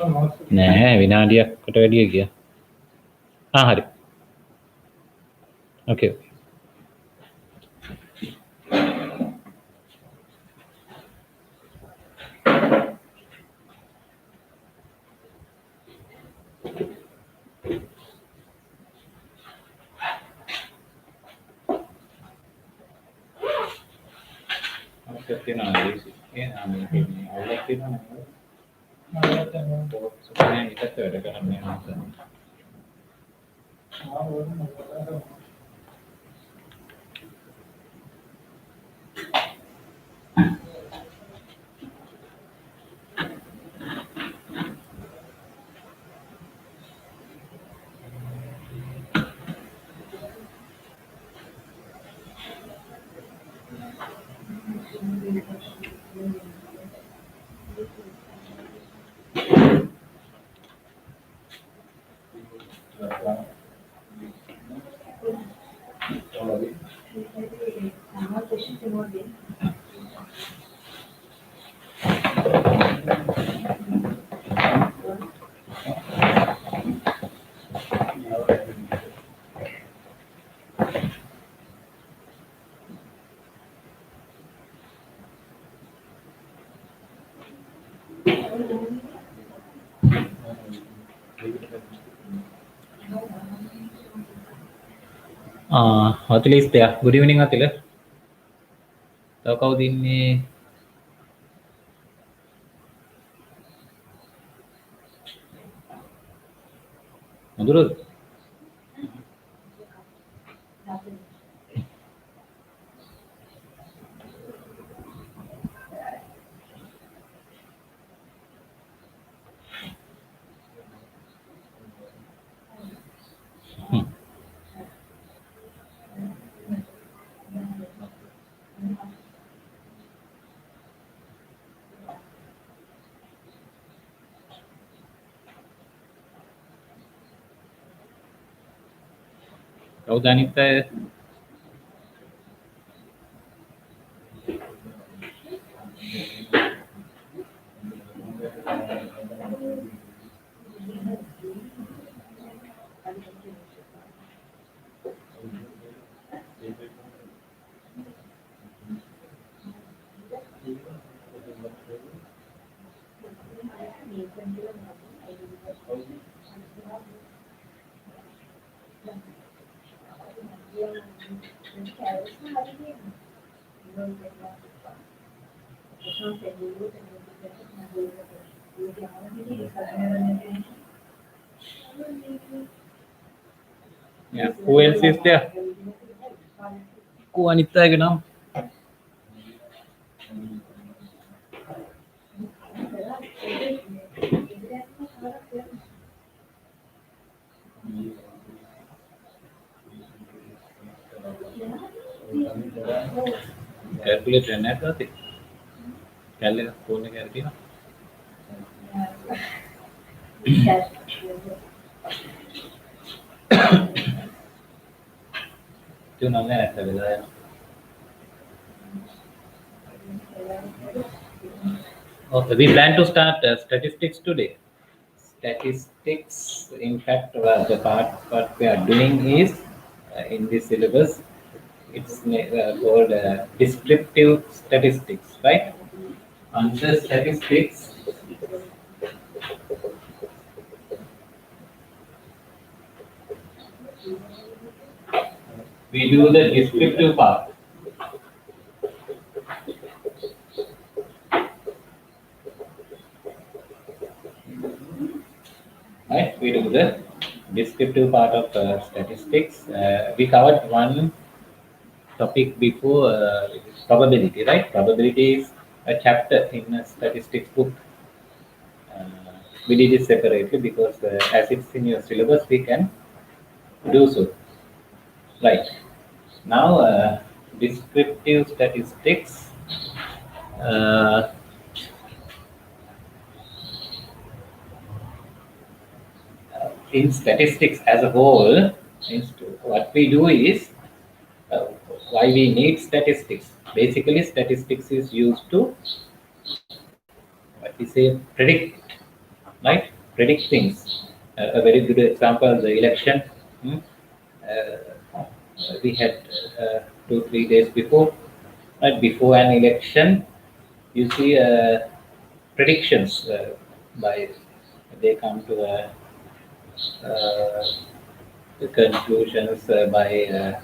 නෑ විනාඩියක්කට වැඩිය ගියා. හරි. ඕකේ. Atil is there. Good evening, Atil. තව කවුද ඉන්නේ? මధుරද? කවුද අනිත් අය? Yeah, who else is there? Who අනිත් අයගේ නම? कैलकुलेटर නැද්ද අතේ? කැලේ ෆෝන් එකේ හරි තියෙනවා. තුනක් නැහැ වෙලා යනවා. Okay, we plan to start statistics today. Statistics, in fact, the part what we are doing is in this syllabus, it's called descriptive statistics, right? Under statistics, we do the descriptive part. Right, we do the descriptive part of statistics. We covered one topic before, probability, right? Probability is a chapter in a statistics book. We did it separately because as it's in your syllabus, we can do so. Right. Now, descriptive statistics. In statistics as a whole, what we do is, why we need statistics. Basically, statistics is used to, what we say, predict right? Predict things. A very good example, the election. Hmm? We had 2 3 days before, right? Before an election, you see predictions by they come to uh, the conclusions by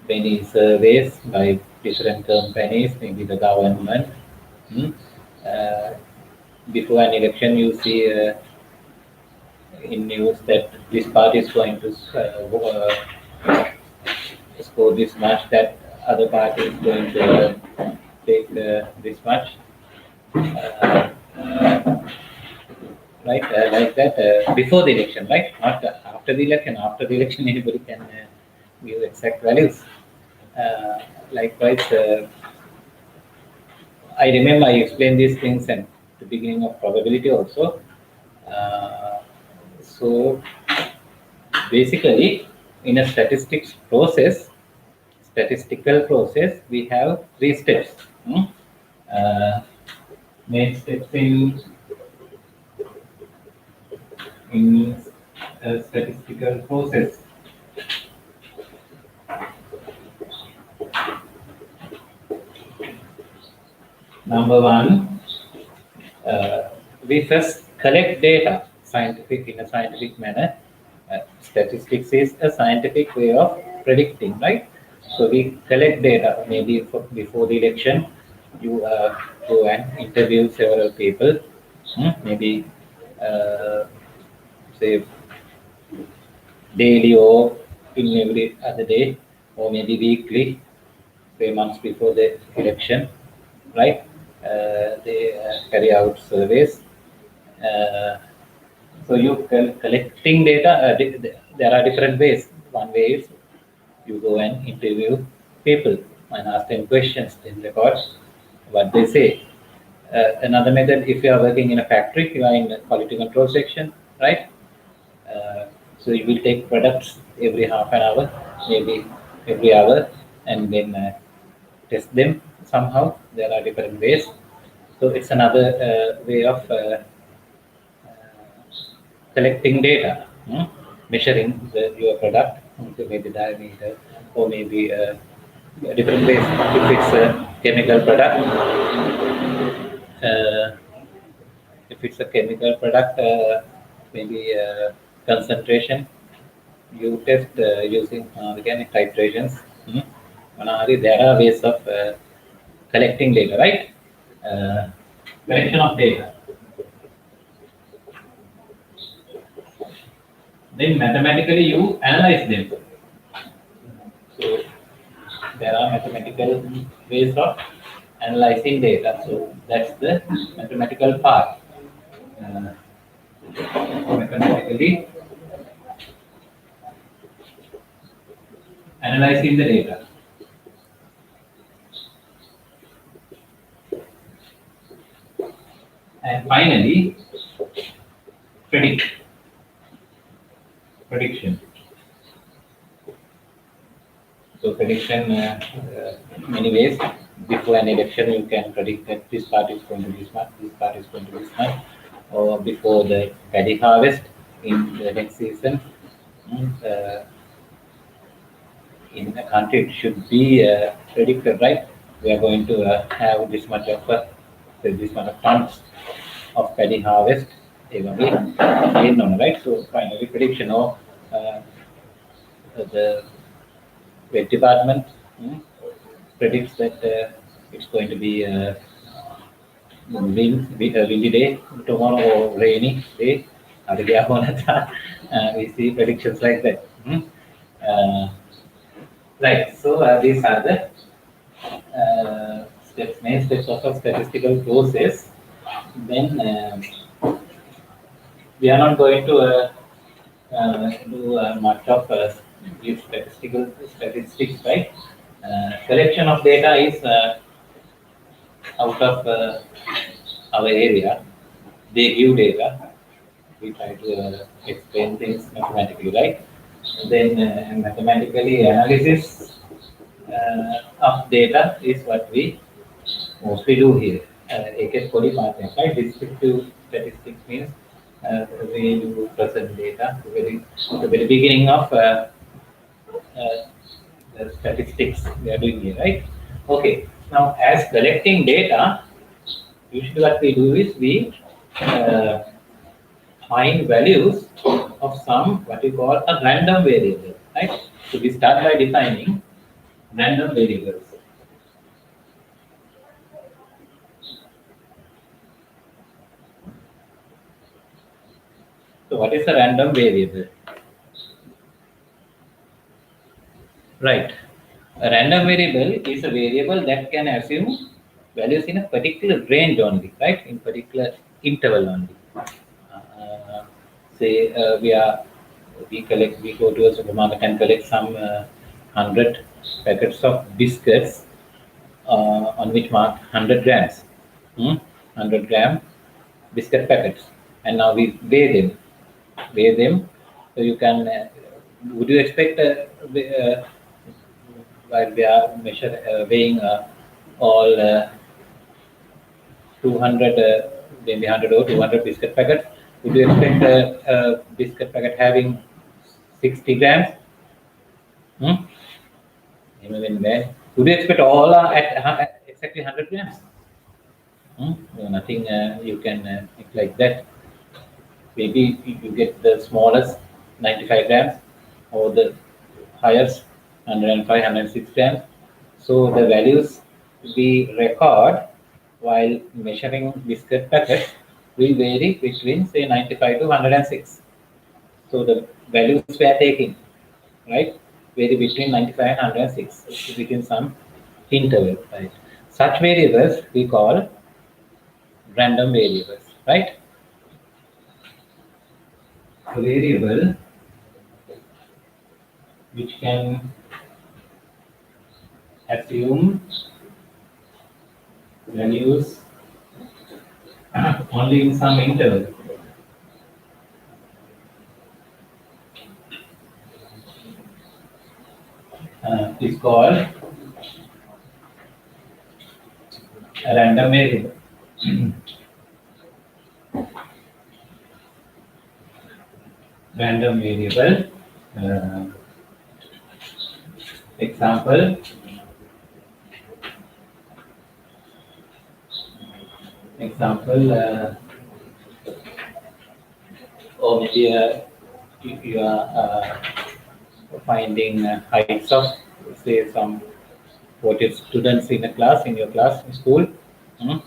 many surveys by different companies, maybe the government. Hmm? Uh, Before an election, you see in news that this party is going to score this much, that other party is going to take this much, uh, right? Like that before the election, right? Not after the election. After the election, anybody can give exact values. Uh, Likewise, I remember I explained these things at the beginning of probability also. Uh, so basically, in a statistical process, we have three steps. Hmm? Uh, Main steps in a statistical process. Number one, we first collect data scientific in a scientific manner. Statistics is a scientific way of predicting, right? So we collect data. Maybe before the election, you go and interview several people. Maybe uh, say daily or in every other day, or maybe weekly, say months before the election, right? They carry out surveys. Uh, so you collecting data. There are different ways. One way is you go and interview people and ask them questions, then record what they say. Another method, if you are working in a factory, you are in the quality control section, right? Uh, so you will take products every half an hour, maybe every hour, and then test them somehow. There are different ways. So it's another way of collecting data, measuring your product, maybe diameter, or maybe different ways. If it's a chemical product, uh, if it's a chemical product, maybe concentration, you test using organic titrations. There are ways of collecting data, right? Uh, Collection of data. Then mathematically you analyze them. So there are mathematical ways of analyzing data. So that's the mathematical part. Uh, Mathematically analyzing the data. And finally, predict. Prediction. So prediction, many ways. Before an election, you can predict that this party is going to be this much, this party is going to be this much. Or before the paddy harvest in the next season, uh, in a country, it should be predicted, right? We are going to have this much of tons of paddy harvest. Right? So finally, prediction of the wet department predicts that it's going to be windy day tomorrow or rainy day. We see predictions like that. Uh, right. So these are the main steps of a statistical process. Then we are not going to do much of give statistics, right? Collection of data is out of our area. They give data. We try to explain things mathematically, right? Then mathematically analysis of data is what we mostly do here. AK poly partners, right? Descriptive statistics means the way you present data, the very beginning of the statistics we are doing here, right? Okay. Now, as collecting data, usually what we do is we uh, find values of some what we call a random variable, right? So we start by defining random variables. So what is a random variable? Right. A random variable is a variable that can assume values in a particular range only, right? In particular interval only. Say we go to a supermarket and collect some 100 packets of biscuits on which mark 100 grams. 100-gram biscuit packets, and now we weigh them. So you can. Would you expect while we are weighing all 200, maybe 100 or 200 biscuit packets? Would you expect a biscuit packet having 60 grams? Hmm? Even when would you expect all at exactly 100 grams? No, nothing you can think like that. Maybe you get the smallest 95 grams or the highest 105, 106 grams. So the values we record while measuring biscuit packets will vary between say 95 to 106. So the values we are taking, right, vary between 95 and 106 within some interval, right? Such variables we call random variables, right? A variable which can assume values only in some interval is called a random variable. Random variable. Uh, example. Example. Or maybe you are finding heights of say some what is students in a class in your class in school. Hmm?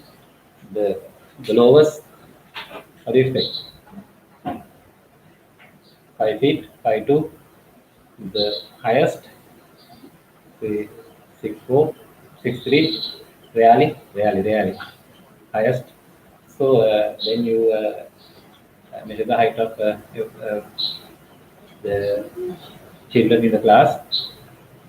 The the lowest. What do you expect? 5 feet, 5'2". The highest, say 6'4", 6'3". Really highest. So then you measure the height of the children in the class,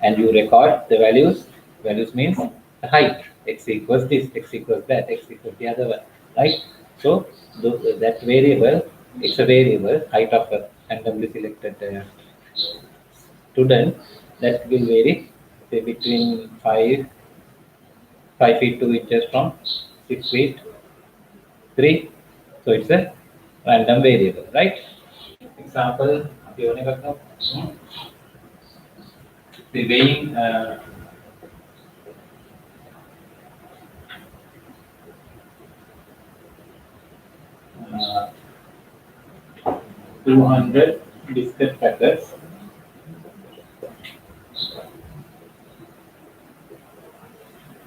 and you record the values. Values means the height. X equals this, X equals that, X equals the other one, right? So that variable, it's a variable, height of a randomly selected student, that will vary say between 5 feet 2 inches from 6 feet 3. So it's a random variable, right? Example, the weighing 200 biscuit packets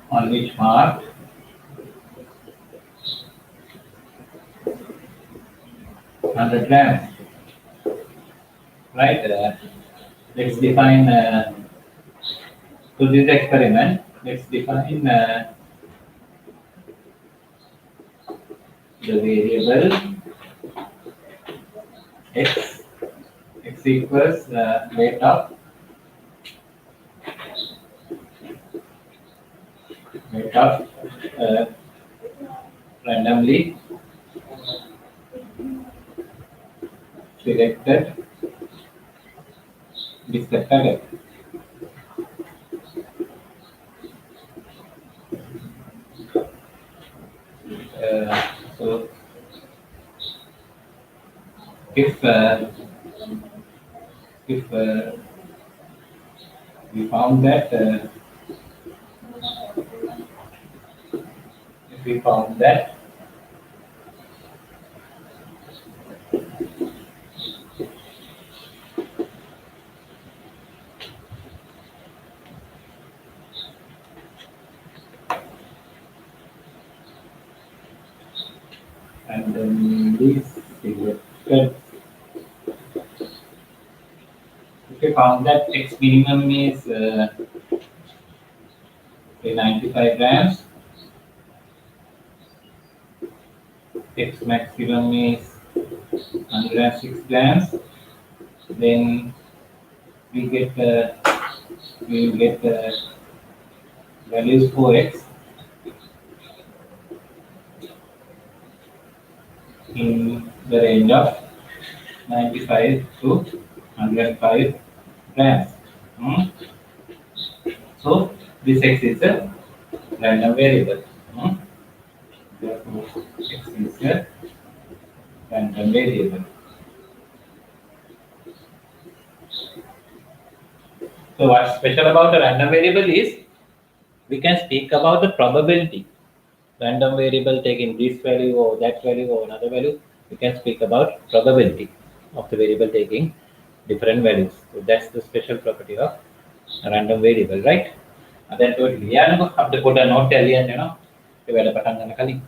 on which mark 100 grams, right? Let's define to this experiment. Let's define the variable x. X equals weight of uh, randomly selected biscuit packet. So if if we found that if we found that and then this if we found that x minimum is say 95 grams, x maximum is 106 grams, then we get we will get values for x in the range of 95 to 105 grams. Hmm. So this x is a random variable. Hmm. Therefore, x is a random variable. So what's special about a random variable is we can speak about the probability. Random variable taking this value or that value or another value, we can speak about probability of the variable taking different values. So that's the special property of a random variable, right? Then to liyan have to put a note alien, develop a kali.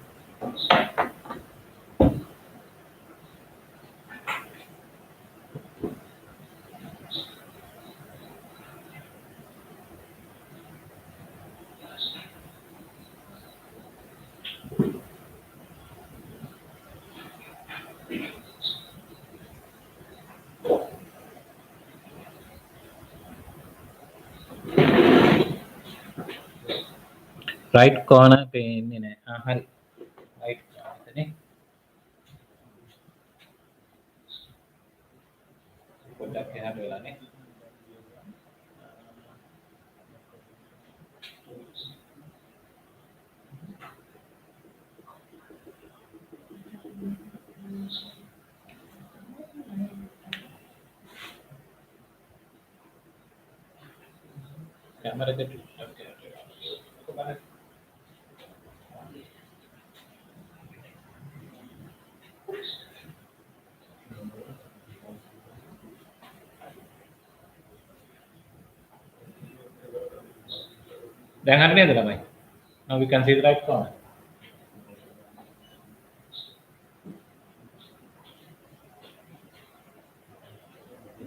Right corner pane in a right corner. Put up here. Camera ke Then now we can see the right corner.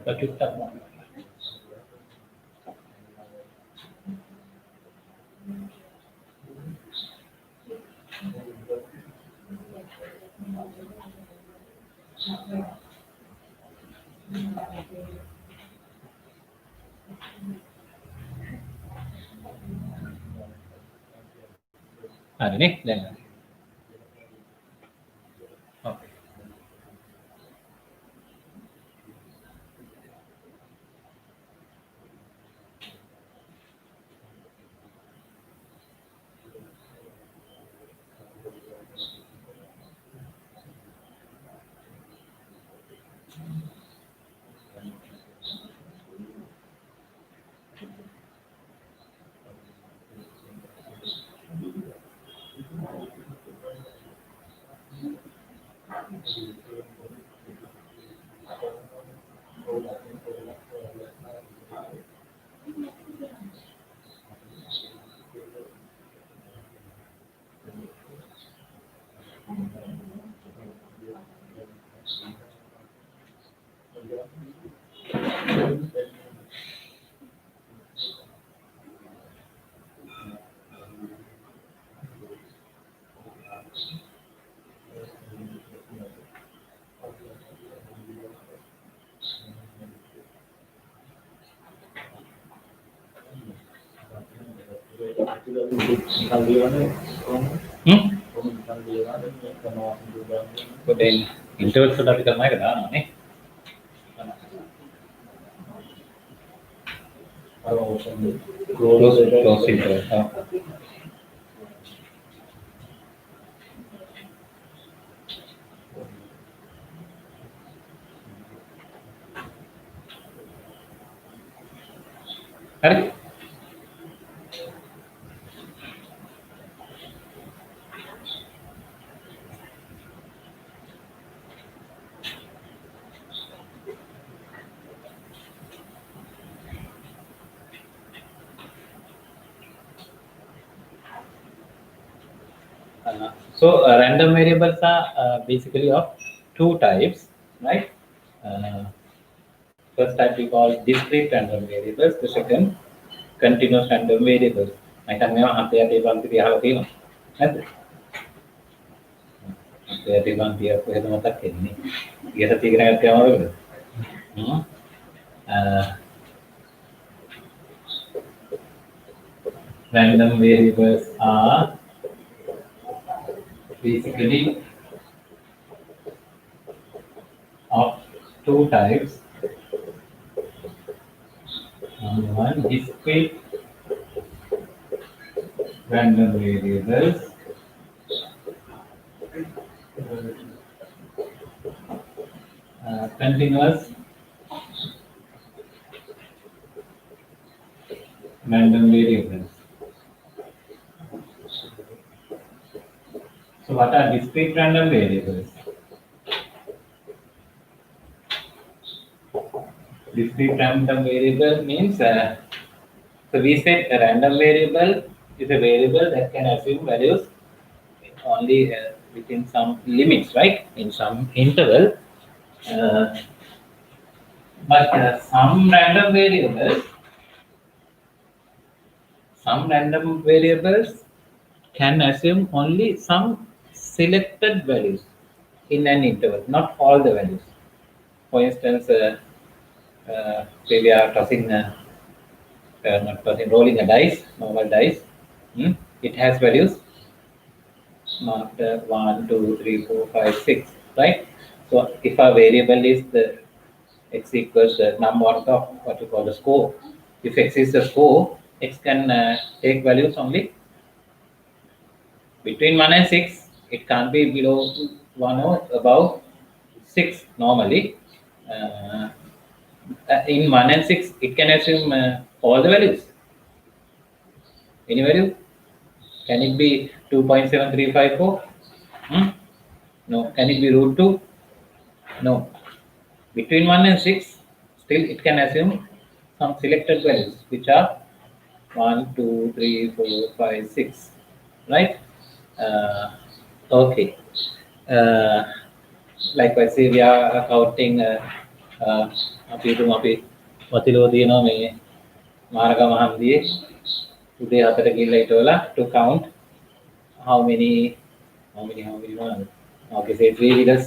But you tap one. Then. Okay. Hmm? Then interval sudah kita naik dah, nih. Close interval. Correct? Random variables are basically of two types, right? Uh, First type we call discrete random variables. The second, continuous random variables. I can now have the one to be how they අපේ අතිබන්තිය කොහෙද මතක් වෙන්නේ ඊට තීරණ ගත්තේ අමාරුද random variables are basically of two types. One, discrete random variables, continuous random variables. So what are discrete random variables? Discrete random variable means, so we said a random variable is a variable that can assume values only within some limits, right? In some interval. But some random variables can assume only some selected values in an interval, not all the values. For instance, say we are tossing, not tossing, rolling a dice, normal dice. It has values not 1, 2, 3, 4, 5, 6, right? So if a variable is the x equals the number of what you call the score. If x is the score, x can take values only between 1 and 6. It can't be below 1 or above 6 normally. In 1 and 6, it can assume all the values. Any value? Can it be 2.7354? No. Can it be root 2? No. Between 1 and 6, still it can assume some selected values, which are 1, 2, 3, 4, 5, 6, right? Okay. Likewise, we are counting අපි වතිලෝ තියෙනවා මේ මාරගම හන්දියේ උදේ 4ට ගිහලා හිටවලා to count how many miles. Okay, say 3 wheelers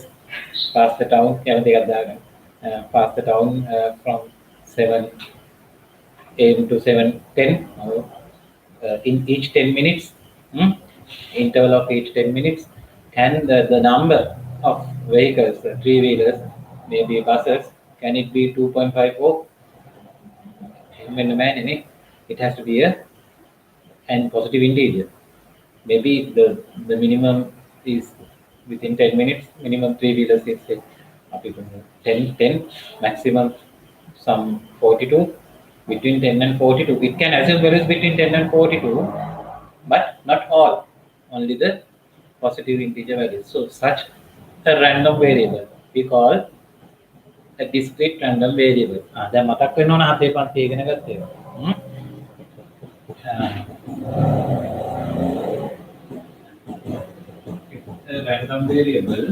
pass the town. කැමති එකක් දාගන්න. Pass the town from 7 a.m. to 7:10 in each 10 minutes. Interval of each 10 minutes, and the number of vehicles, 3 wheelers, maybe buses, can it be 2.54? When the man in it has to be an positive integer. Maybe the minimum is within 10 minutes. Minimum 3 wheelers is up to 10, maximum some 42. Between 10 and 42, it can assume values between 10 and 42, but not all. Only the positive integer values. So such a random variable we call a discrete random variable. දැන් මතක් වෙන්න ඕන හතේ පන්ති ඉගෙන ගත්ත ඒවා. A random variable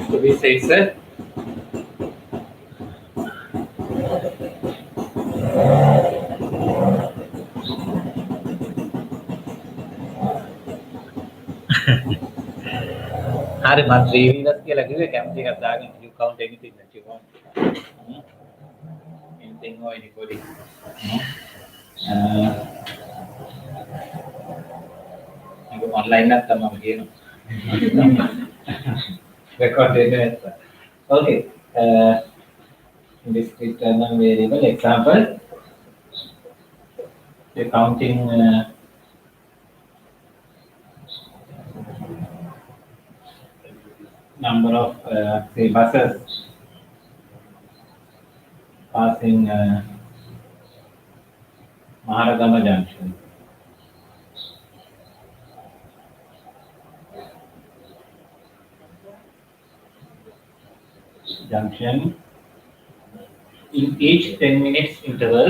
so we say it's a හරි මම 3 wheelers කියලා කිව්වේ කැමති එකක් දාගෙන you count anything that you want. Hmm? Anything or anybody. Hmm? ඒක online නැත්තම් මම කියනවා. Record data answer. Okay. Discrete random variable example. You're counting number of say buses passing Maharagama Junction. Junction in each 10 minutes interval.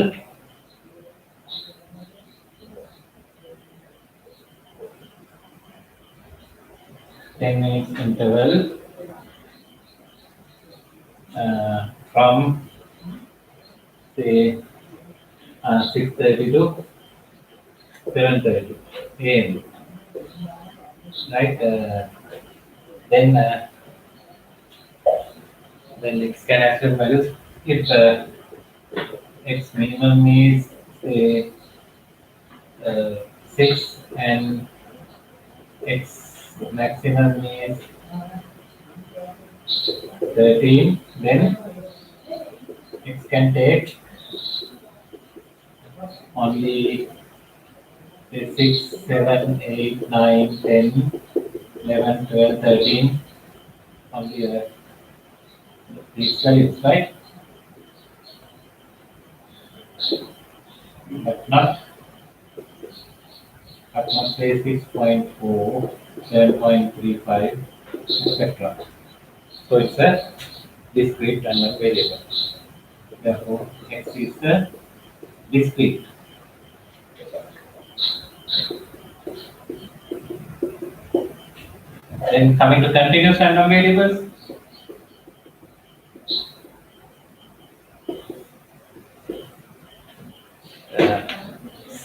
From say 6:30 to 7:30 a.m. Right? Then it can accept values if its minimum is say 6 and its maximum is 13, then it can take only say 6, 7, 8, 9, 10, 11, 12, 13, only these values, right? But not say 6.4, 7.35, etc. So it's a discrete random variable. Therefore, x is a discrete. Then coming to continuous random variables.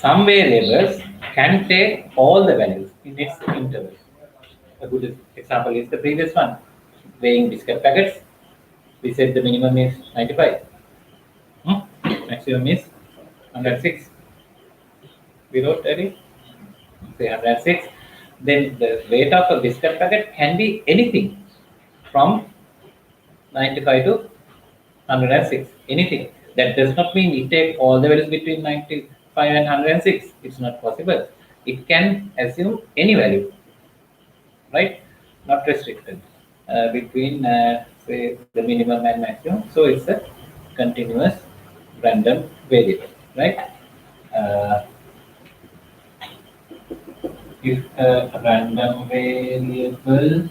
Some variables can take all the values in its interval. A good example is the previous one, weighing biscuit packets. We said the minimum is 95. Maximum is 106. We wrote earlier, say 106. Then the weight of a biscuit packet can be anything from 95 to 106. Anything. That does not mean we take all the values between 95 and 106. It's not possible. It can assume any value, right? Not restricted between say the minimum and maximum. So it's a continuous random variable, right? Uh, if a random variable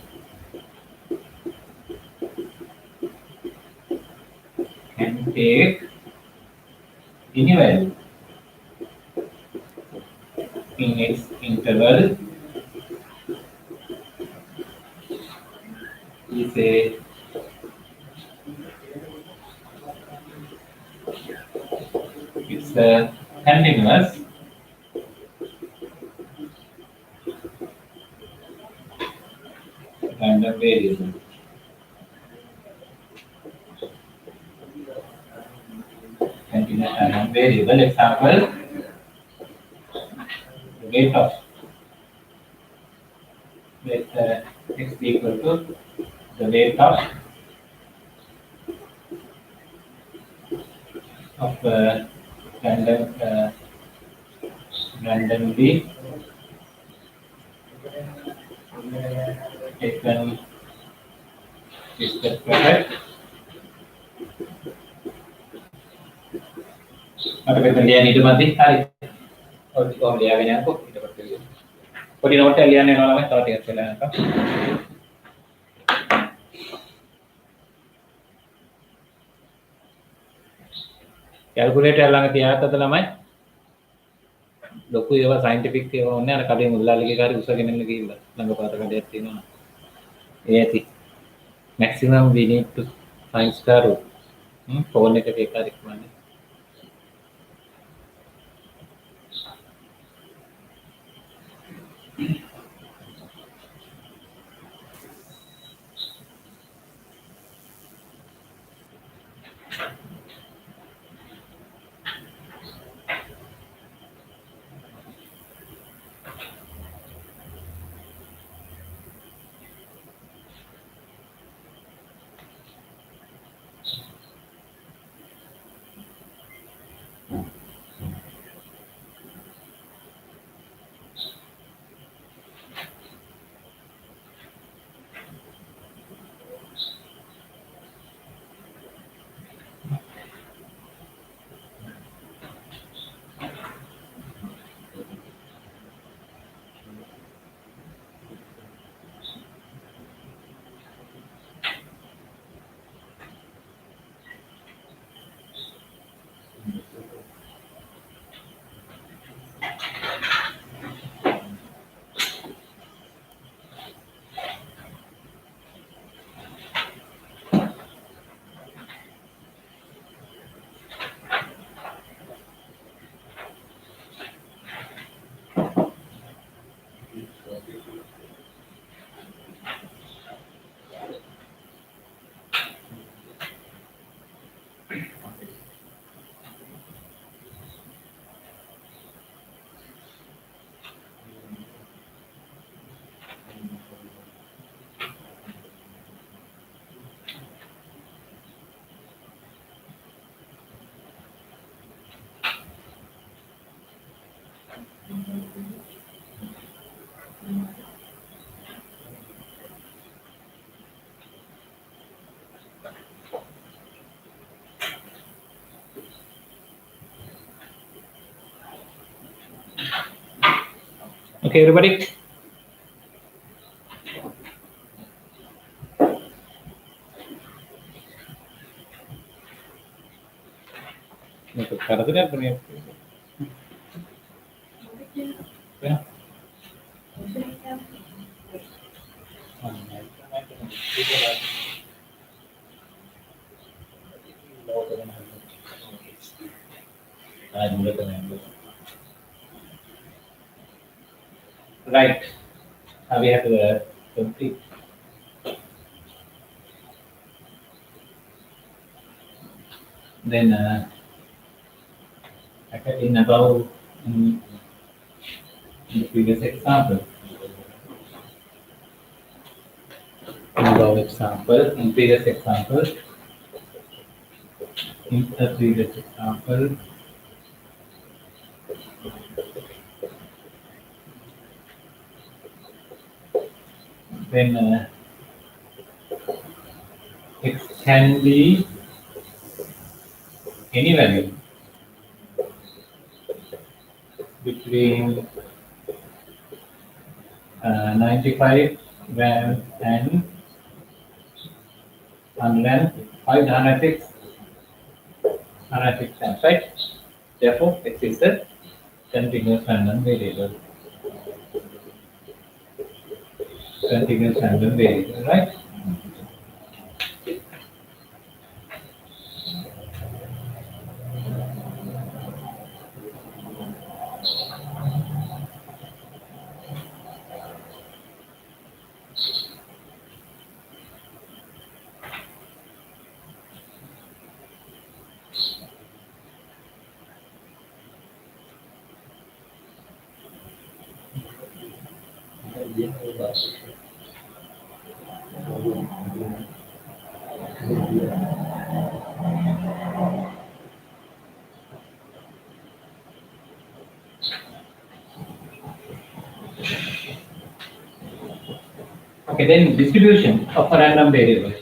can take any value in its interval is a it's a continuous random variable. Continuous random variable example, the weight of x equal to the weight of random randomly taken is the correct. මට මෙතන ලියන්න ඊට මැදි හරි. ඔය කොහොම ලියාගෙන යනකො ඊට පස්සේ ලියන්න. පොඩි නෝට් එකක් ලියන්න යනවා ළමයි තව ටිකක් වෙලා යනකම්. කැල්කියුලේටර් ළඟ තියාගත්තද ළමයි? ලොකු ඒවා සයන්ටිෆික් ඒවා ඕනේ අර කඩේ මුල්ලාලිගේ කාර්ය උසගෙන ඉන්න ගිහිල්ලා ළඟ පාත කඩයක් තියෙනවා. ඒ ඇති. maximum we need to find square root. Phone එකක එක හරි කරන්නේ. Okay, everybody. Untuk karakternya punya. Ya. Right. We have to complete. Then in above in the previous example, in previous example, in the previous example, then x can be any value between 95 grams and 105, 106 grams, right? Therefore, x is the continuous random variable. Continuous random variable, right? Okay, then distribution of a random variable.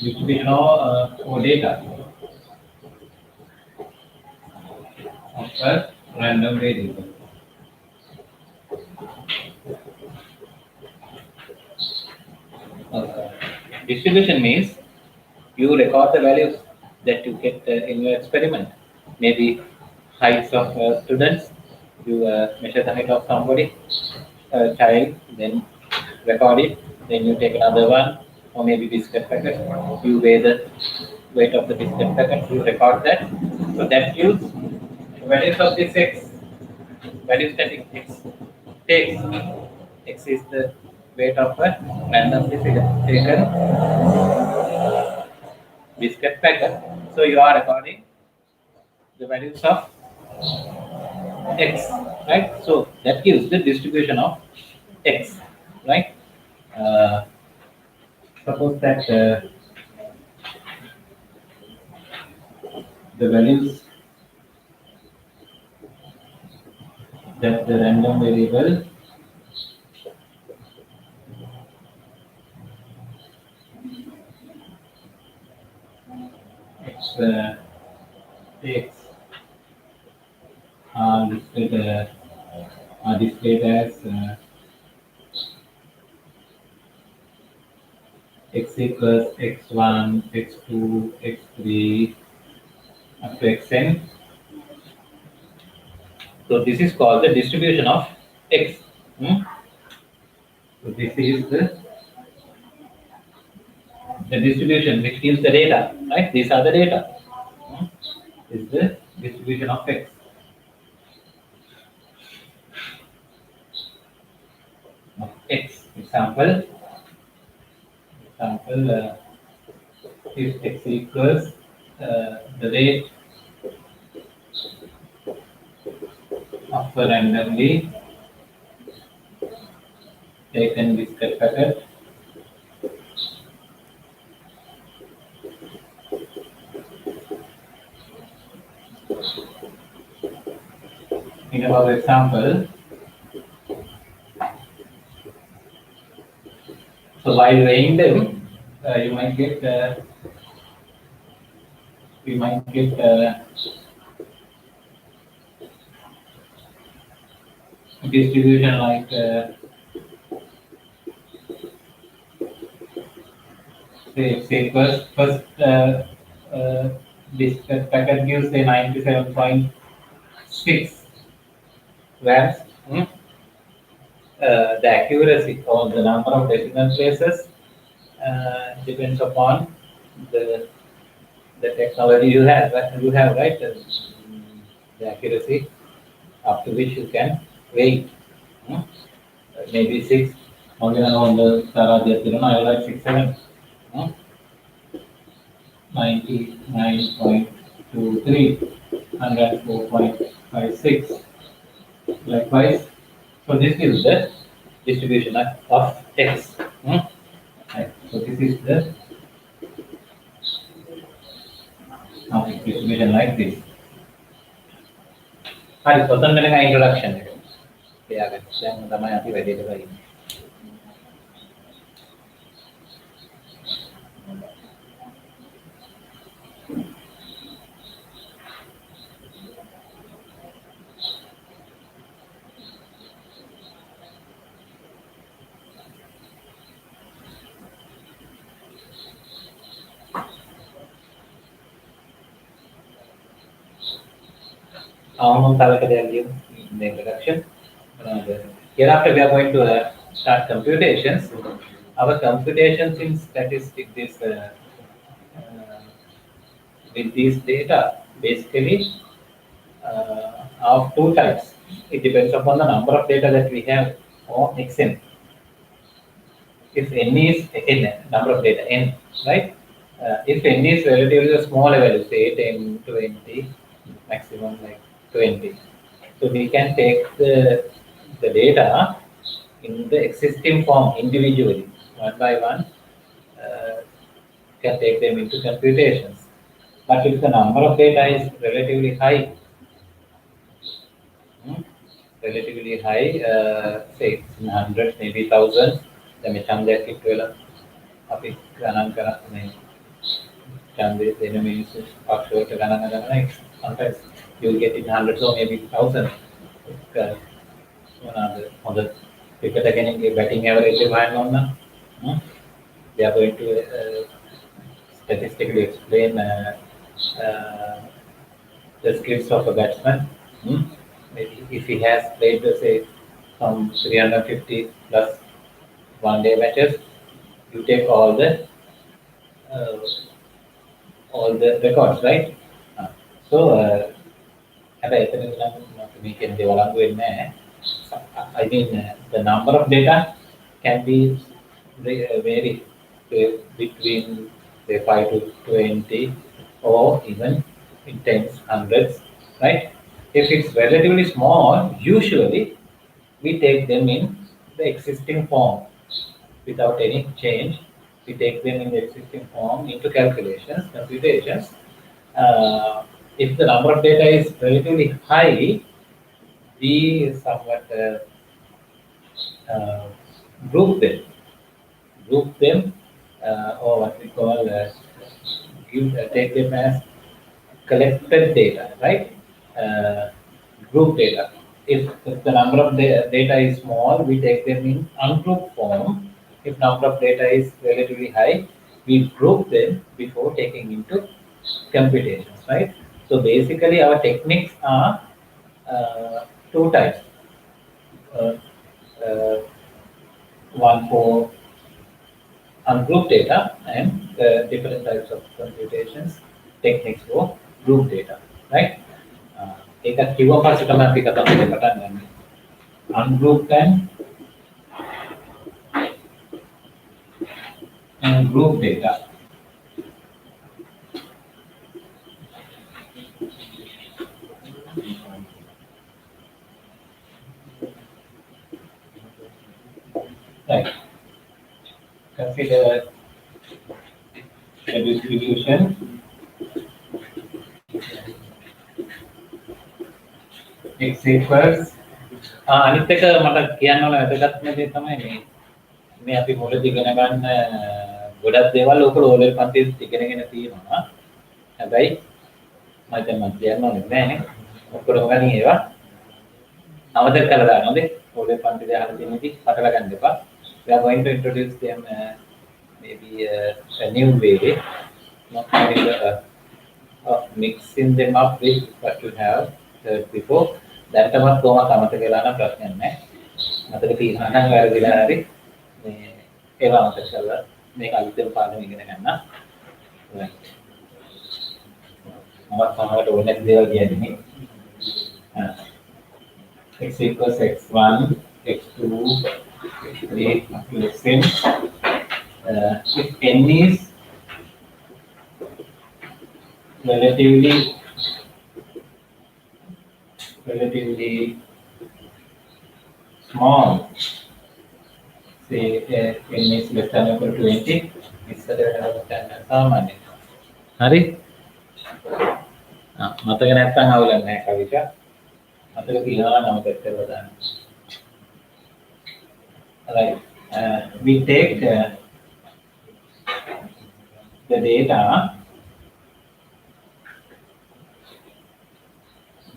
Distribution or data of a random variable. Distribution means you record the values that you get in your experiment. Maybe heights of students, you measure the height of somebody, a child, then record it, then you take another one, or maybe biscuit packet, you weigh the weight of the biscuit packet, you record that. So that gives values of this x, values that it takes. X is the weight of a randomly taken biscuit packet. So you are recording the values of x, right? So that gives the distribution of x, right? Uh, Suppose that the values that the random variable x takes are displayed as x equals x1, x2, x3 up to xn. So this is called the distribution of x. Hmm? So this is the distribution which gives the data, right? These are the data. Hmm? Is the distribution of x. Of x. Example, if x equals the rate of a randomly taken biscuit packet in our example. So while weighing them, you might get we might get distribution like say uh, this packet gives a 97.6 grams. Hmm? The accuracy or the number of decimal places depends upon the the technology you have. You have, right? The accuracy up to which you can weigh. Hmm? Maybe 6. Only on the I like 6, 7. Hmm? 99.23, 104.56. Likewise, so this is the distribution of x. Hmm? Right. So this is the distribution like this. හරි ඔතන වෙන introduction එක. එයාගේ දැන් තමයි අපි වැඩේට වෙන්නේ. The introduction. Hereafter, we are going to start computations. Our computations in statistics is uh, with these data basically of two types. It depends upon the number of data that we have or xn. If n is n, number of data n, right? If n is relatively a small value, say 10, 20, maximum like 20. So we can take the data in the existing form individually, one by one, can take them into computations. But if the number of data is relatively high, hmm, say it's in hundreds, maybe thousands, then we can get it to අපි ගණන් කරන්නේ ඡන්දයේ දෙන මිනිස්සු පක්ෂවලට ගණන් ගන්න sometimes you'll get in hundreds or maybe thousands. මොනවාද හොඳ cricket කෙනෙක්ගේ batting average එක හොයන්න ඕන නම් they are going to statistically explain uh, the skills of a batsman. Maybe if he has played say some 350 plus one-day matches, you take uh, all the records, right? So, we can develop with I mean, the number of data can be vary between say 5 to 20, or even in tens, hundreds, right? If it's relatively small, usually we take them in the existing form without any change. We take them in the existing form into calculations, computations. If the number of data is relatively high, we somewhat uh, group them, or what we call take them as collected data, right? Uh, Group data. If the number of data is small, we take them in ungrouped form. If number of data is relatively high, we group them before taking into computations, right? So basically, our techniques are two types. Uh, uh, One for group data and different types of computations techniques for group data, right? ඒකත් කිව්ව පස්සේ තමයි අපි කතා කරන්න පටන් ගන්න. Ungrouped and group data. Right. Consider the distribution x equals අනිත් එක මට කියන්න ඕන වැදගත්ම දේ තමයි මේ අපි මුලදී ඉගෙන ගන්න ගොඩක් දේවල් ඔක ඕලෙවල් පන්තියේ ඉගෙනගෙන තියෙනවා. හැබැයි මම කියන්න ඕනේ නැහැ. ඔක්කොම ගන්නේ ඒවා අමතක කරලා දාන්න හොඳේ. ඕලෙවල් පන්තියේ අහලා තියෙන ඉතින් පටල ගන්න එපා. We are going to introduce them maybe a new way, not only mixing them up with what you have heard before. දැනටමත් කොහොමද අමතක වෙලා නම් ප්‍රශ්නයක් නැහැ. මතක තියෙනවා නම් වැරදිලා හරි මේ ඒවා අමතක කරලා මේක අලුතෙන් පාඩම ඉගෙන ගන්න. right. මම සමහරට ඕනේ දේවල් කියන්නේ. X equals x1, x2, x3, up to xn. If n is relatively small, say n is less than or equal to 20, ඉස්සරට ගන්න සාමාන්‍ය. හරි? මතක නැත්නම් අවුලක් නැහැ කවිතා. මතක තියනවා නම් මතක කරලා දාන්න. Right. We take the data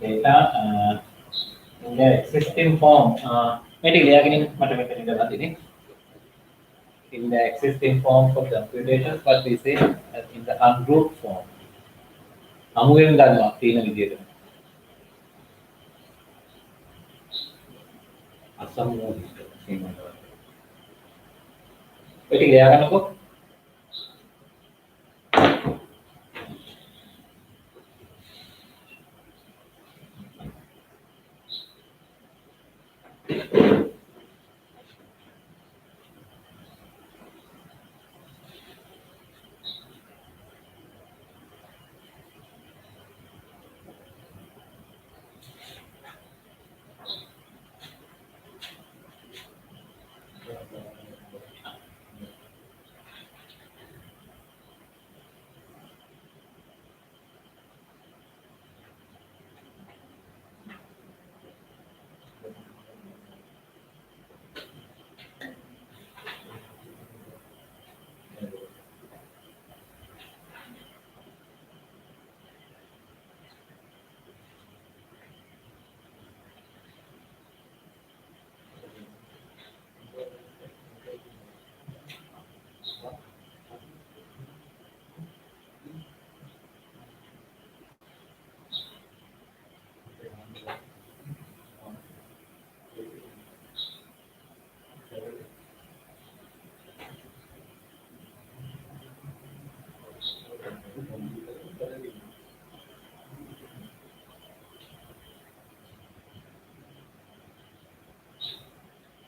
in the existing form. In the existing form for computations, what we say in the ungrouped form. අමුවෙන් ගන්නවා තියෙන විදිහට. අසම්මෝහිත සීමාව. ඒක ලියා ගන්නකො.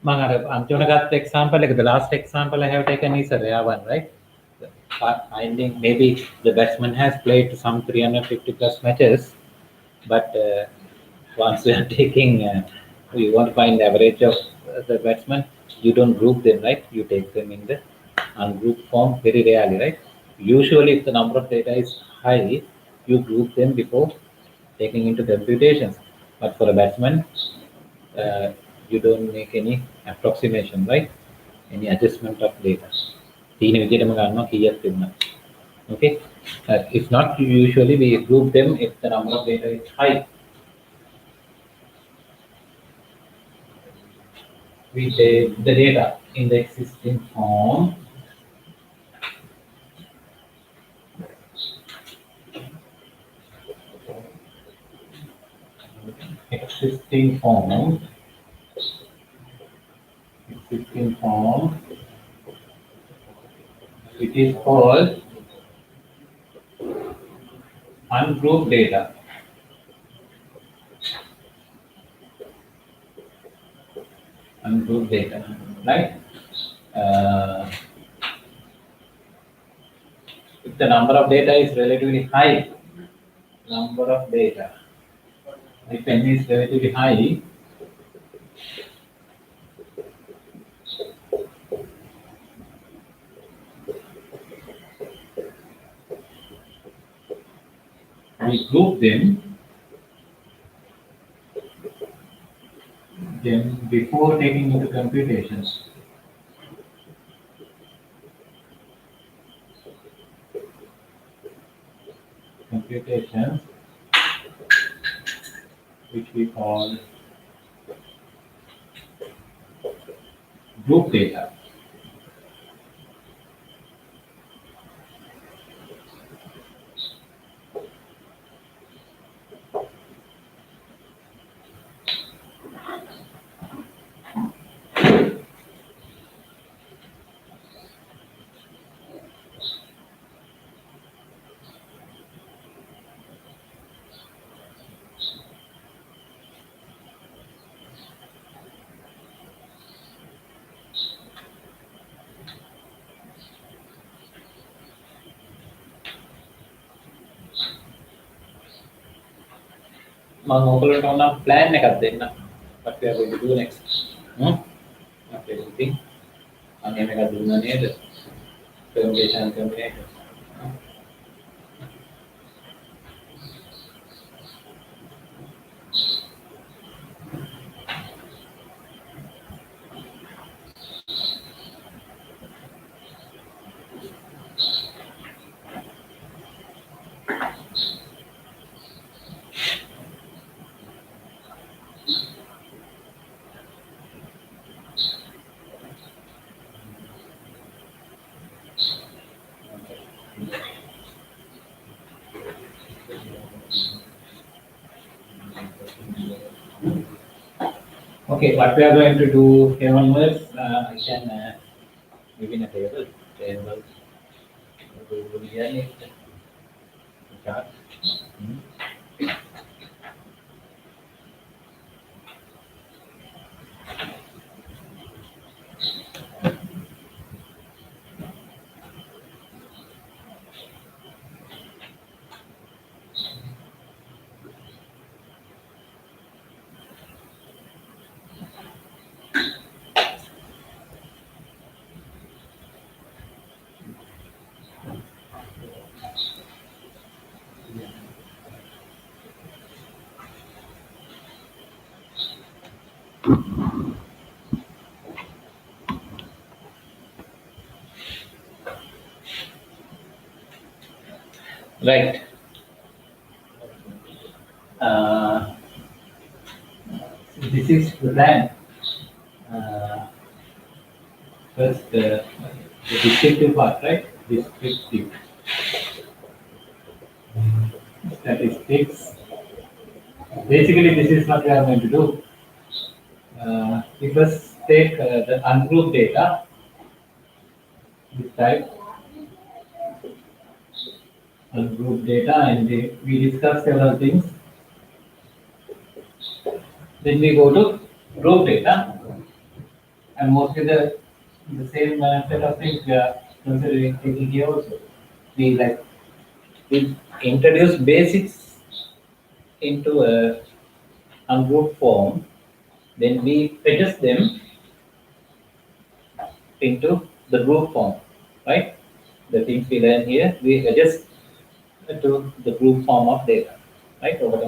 මම අර අන්තිමට ගත්ත example එක, the last example I have taken is a rare one, right? finding maybe the batsman has played some 350 plus matches, but once you are taking, you want to find the average of the batsman, you don't group them, right? You take them in the ungroup form very rarely, right? Usually, if the number of data is high, you group them before taking into computations. But for a batsman, uh, you don't make any approximation, right? Any adjustment of data. තීන විදිහටම ගන්නවා කීයක් තිබුණා. Okay. If not, usually we group them if the number of data is high. We take the data in the existing form. Existing form. Existing form. It is called ungrouped data. Ungrouped data, right? Uh, if the number of data is relatively high, number of data, if n is relatively high, we group them. Then before taking into computations. Computations, which we call group data. මම ඔයගොල්ලන්ට ඕනම් plan එකක් දෙන්න. What we are going to do next. Okay, think. මම එහෙම එකක් දුන්නා නේද? Permutation combination. Okay, what we are going to do here onwards, I can give in a table. Table. Chart. Right. This is the plan. First, the descriptive part, right? Descriptive statistics. Basically, this is what we are going to do. We first take the ungrouped data, this type, ungrouped data, and we discuss several things. Then we go to group data, and mostly the same set of things we are considering taking here also. We introduce basics into a ungroup form, then we adjust them into the group form, right? The things we learn here, we adjust to the group form of data, right? Over the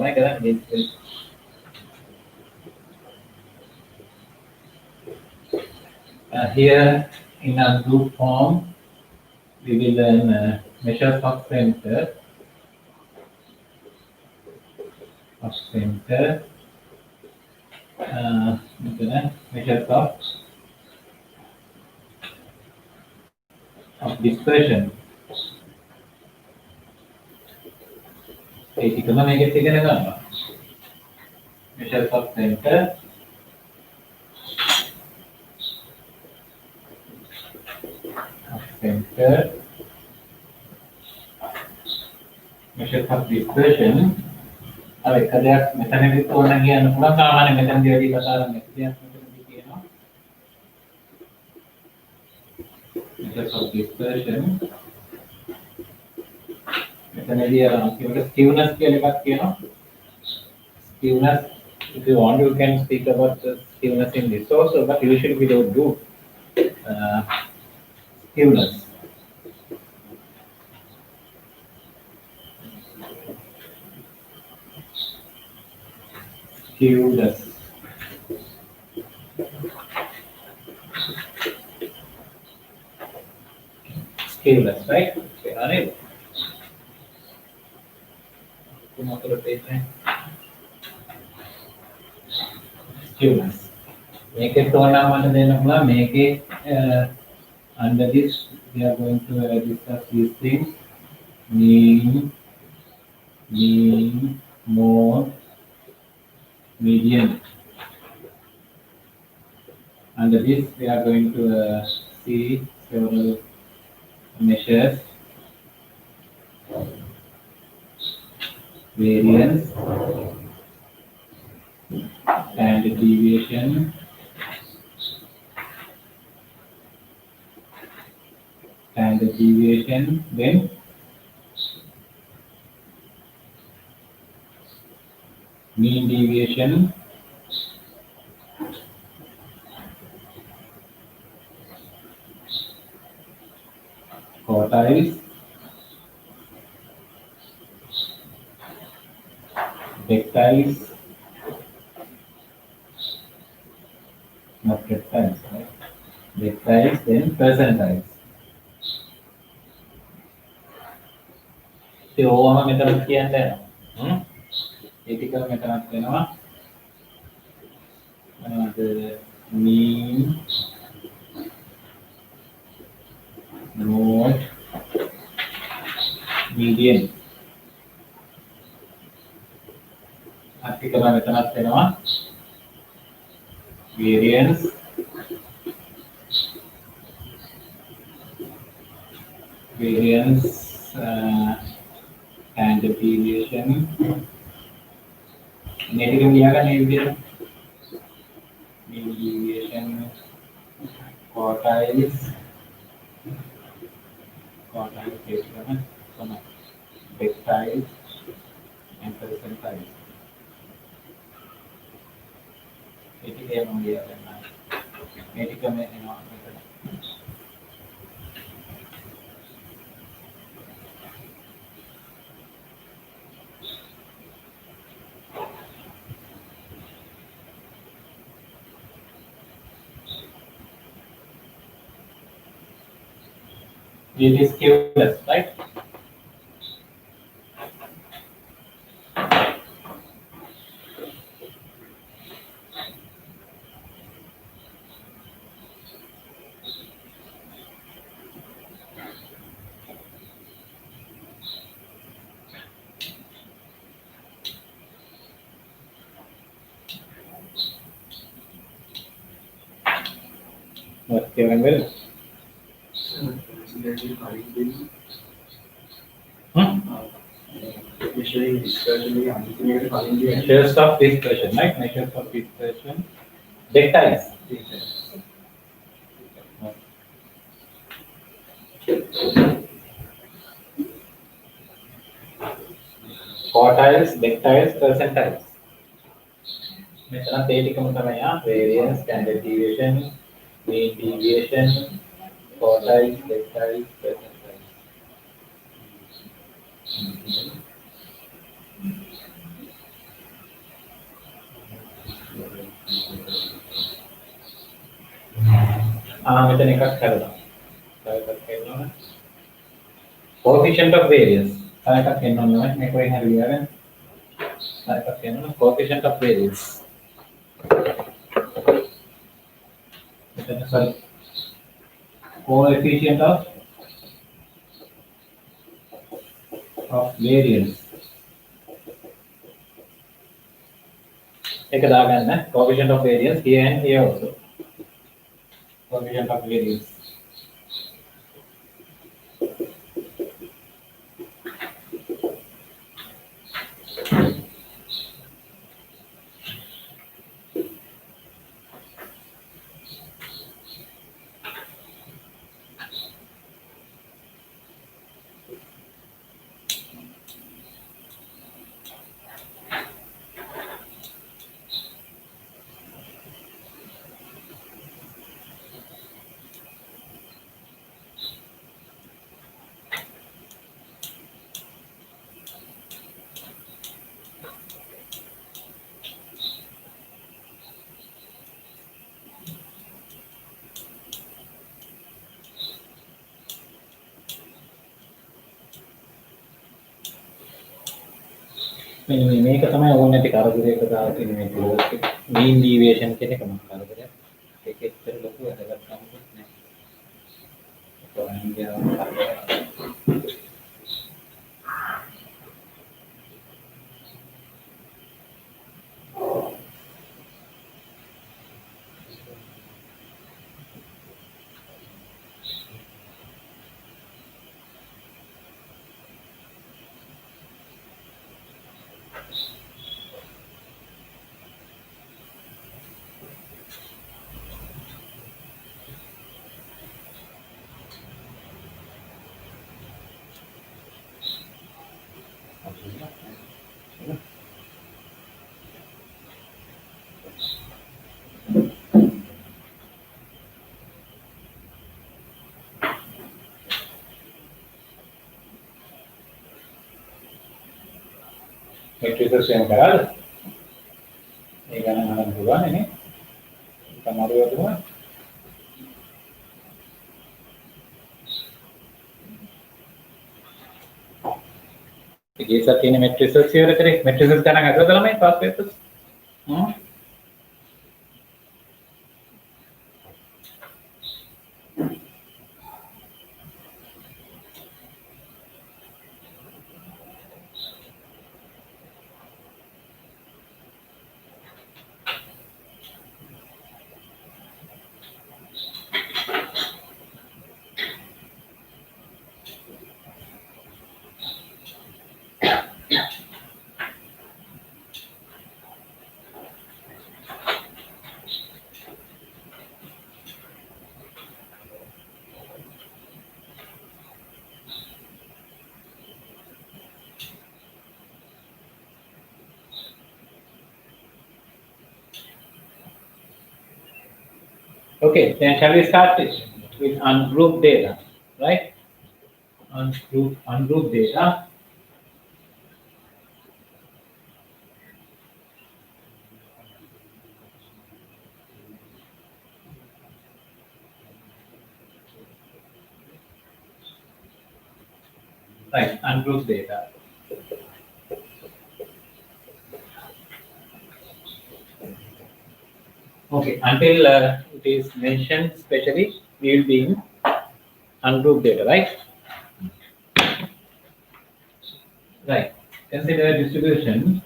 here in our group form, we will learn measures of center, measures of dispersion. ඒකම මේකෙත් ඉගෙන ගන්නවා. Measures of center, measures of dispersion. अब एक දෙයක් මෙතනදී තෝරන්න කියන්න පුළුවන් සාමාන්‍ය මෙතනදී වැඩි කතා කරන්නේ දෙයක් මෙතනදී කියනවා. Measures of dispersion. මෙතනදී අර skewness කියලා එකක් කියනවා. Skewness, if you want, you can speak about skewness in this also, but usually we don't do skewness. Skewness. Skewness, right? Okay, unable. Skewness. Make it make it under this we are going to discuss these things: mean, mode, median. Under this we are going to see several measures: variance, standard deviation, then mean deviation, quartiles, dectiles, not rectiles, right? Dectiles, then percentiles. So, ඕවම මෙතනත් කියන්න යනවා. ඒ ටිකම මෙතනත් වෙනවා. mean, mode, median. ටිකම මෙතනත් වෙනවා. variance, standard deviation. Negative mean deviation, quartiles, dectiles, and percentiles. It is skewness, right? What Kevin will? Measures of dispersion, right? Measures of dispersion. Dectiles. Quartiles, dectiles, percentiles. මෙතන තේ ටිකම තමයි variance, standard deviation, mean deviation, quartiles, dectiles, percentiles. මෙතන එකක් කරලා. තව එකක් කරනවා. Coefficient of variance. තව එකක් කරනවා මේක වෙන හරි ලියගෙන. තව එකක් කරනවා coefficient of variance. Sorry, coefficient of variance. एक दागन है coefficient of variance here and here also. Coefficient of variance. මේක තමයි ඕනේ නැති කරදරයක දාලා තියෙන මේ growth එක mean deviation කියන එක මොකක් කරදරයක් ඒක එච්චර ලොකු වැදගත් කමක් නැහැ. Matrices yang kalah, ini kan anak dua ini, kita mario dua. Jadi saat ini matrices siapa tadi? Matrices kan agak dalam ini pas itu. Okay, then shall we start this with ungrouped data, right? Ungrouped data. Right, ungrouped data. Okay, until it is mentioned specially, we will be in ungrouped data, right? Right. Consider a distribution.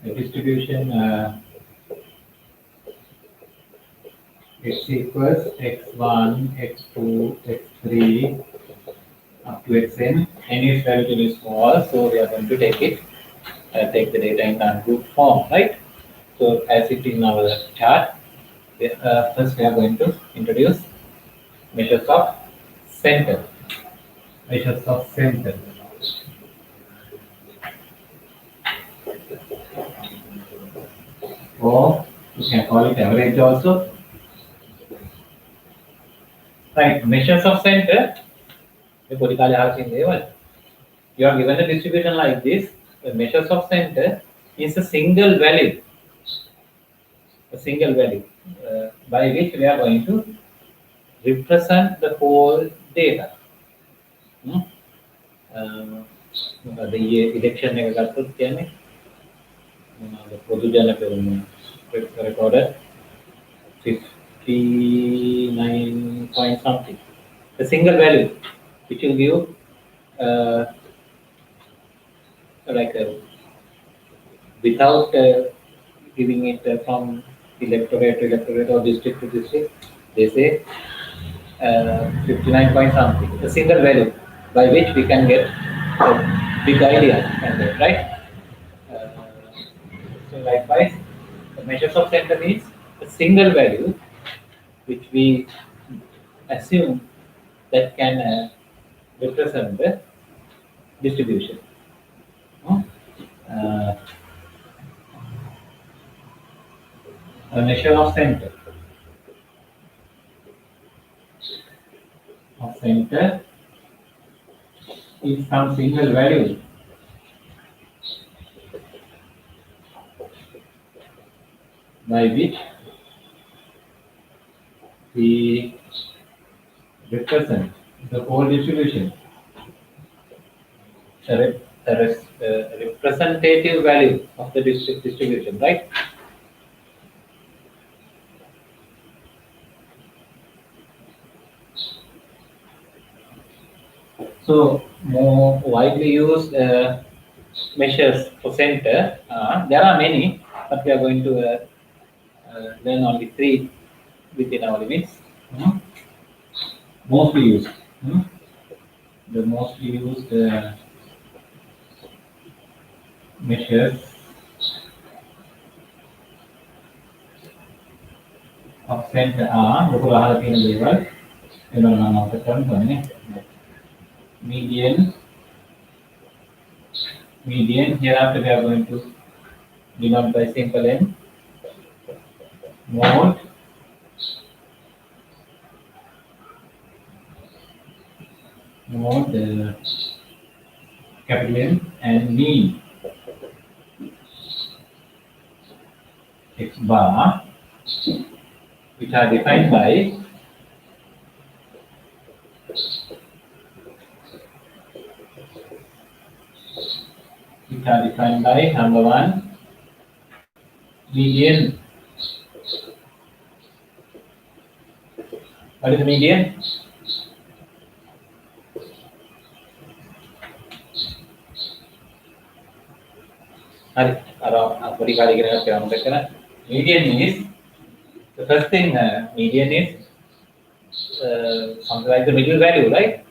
A distribution x equals x1, x2, x3 up to xn. N is relatively small, so we are going to take it. Take the data in ungrouped form, right? So as it in our chart, First, we are going to introduce measures of center. Measures of center. Or you can call it average also. Right, measures of center. You are given a distribution like this. The measures of center is a single value by which we are going to represent the whole data. Hmm? The election recorded 59 point something. A single value which will give uh, like without giving it from electorate to electorate or district to district, they say 59 point something. A single value by which we can get a big idea, right? Uh, so likewise, the measures of center is a single value which we assume that can represent the distribution. Hmm? Uh, a measure of center is some single value by which we represent the whole distribution. A representative value of the distribution, right? So more widely used measures for center, there are many, but we are going to learn only three within our limits. Mhm. Mostly used. Mhm. The mostly used measures of center are median. Median. Hereafter we are going to denote by simple M. Mode. Mode. Capital M and mean. X bar, which are defined by number one, median. What is the median? Median is the first thing. Median is something like the middle value, right?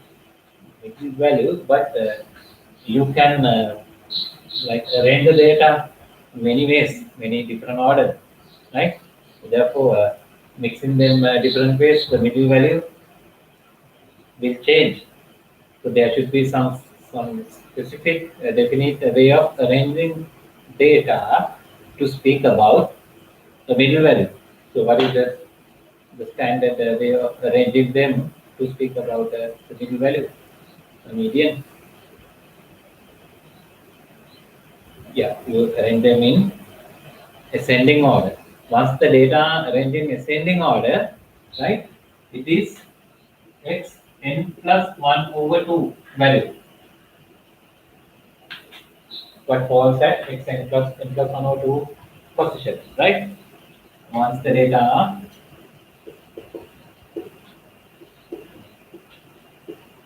Middle value, but you can like arrange the data many ways, many different order, right? Therefore, mixing them different ways, the middle value will change. So there should be some specific definite way of arranging data to speak about the middle value. So what is the standard way of arranging them to speak about the middle value, the median? Yeah, you arrange them in ascending order. Once the data arranged in ascending order, right, it is x n plus 1 over 2 value. What falls at x n plus 1 over 2 position, right? Once the data are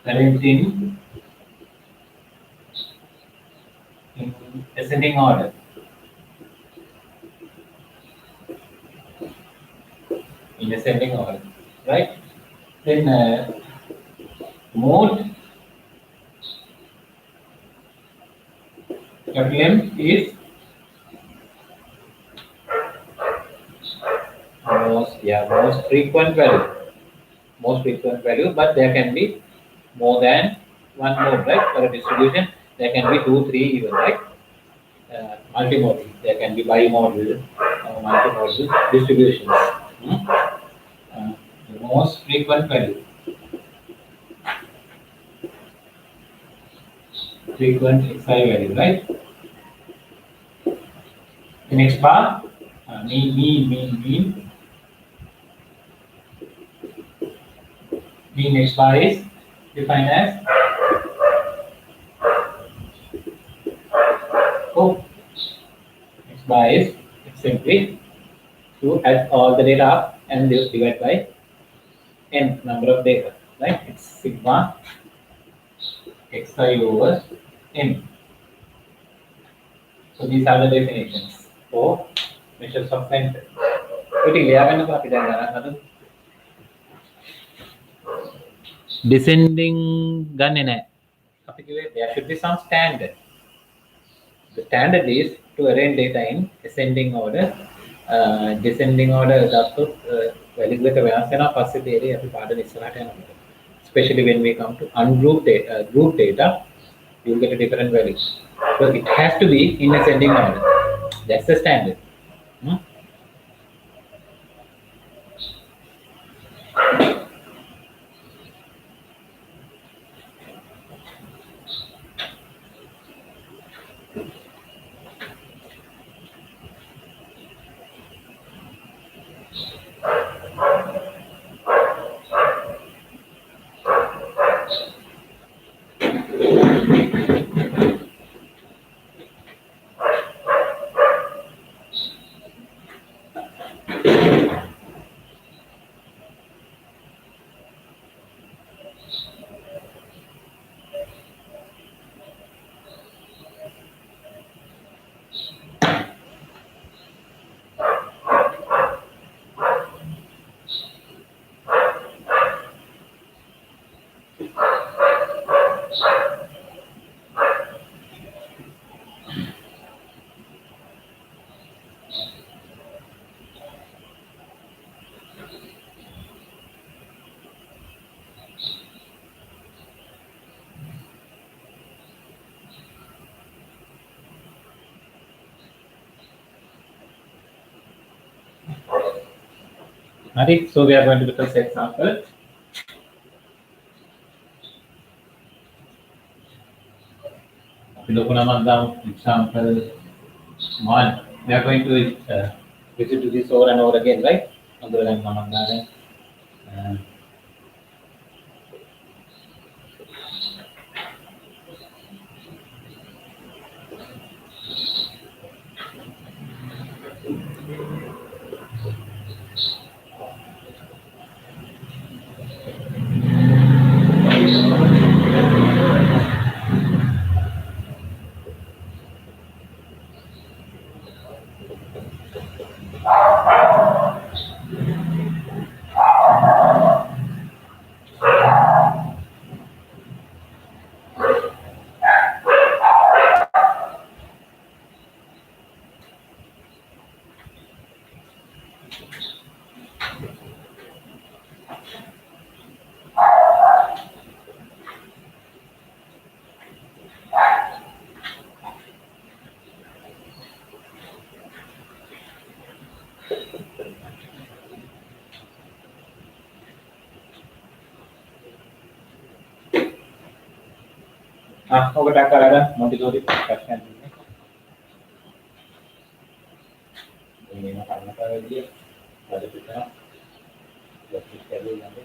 arranged in ascending order, right? Then mode capital M is most frequent value. Most frequent value, but there can be more than one mode, right? For a distribution, there can be two, three even, right? Multimodal. There can be bimodal, multimodal distributions. Hmm? The most frequent value. Frequent xi value, right? The next bar, mean next bar is defined as oh, next bar is simply to add all the data up and just divide by n number of data, right? It's sigma xi over n. So these are the definitions for measures of center. Descending gun in a there should be some standard. The standard is to arrange data in ascending order. Descending order වැලිගුවට වෙනස් වෙනවා පස්සේ තේරෙයි අපි පාඩම ඉස්සරහට යනකොට. Especially when we come to ungrouped data, group data, you will get a different values. So it has to be in ascending order. That's the standard. Hmm? Right, so we are going to look at this example. Example 1. We are going to visit this over and over again, right? ඔකට කරලා Montessori ප්‍රශ්නයක් දුන්නේ. මේක කරන්න කරලා වැඩ පිටා. ලොකු කැලේ යන්නේ.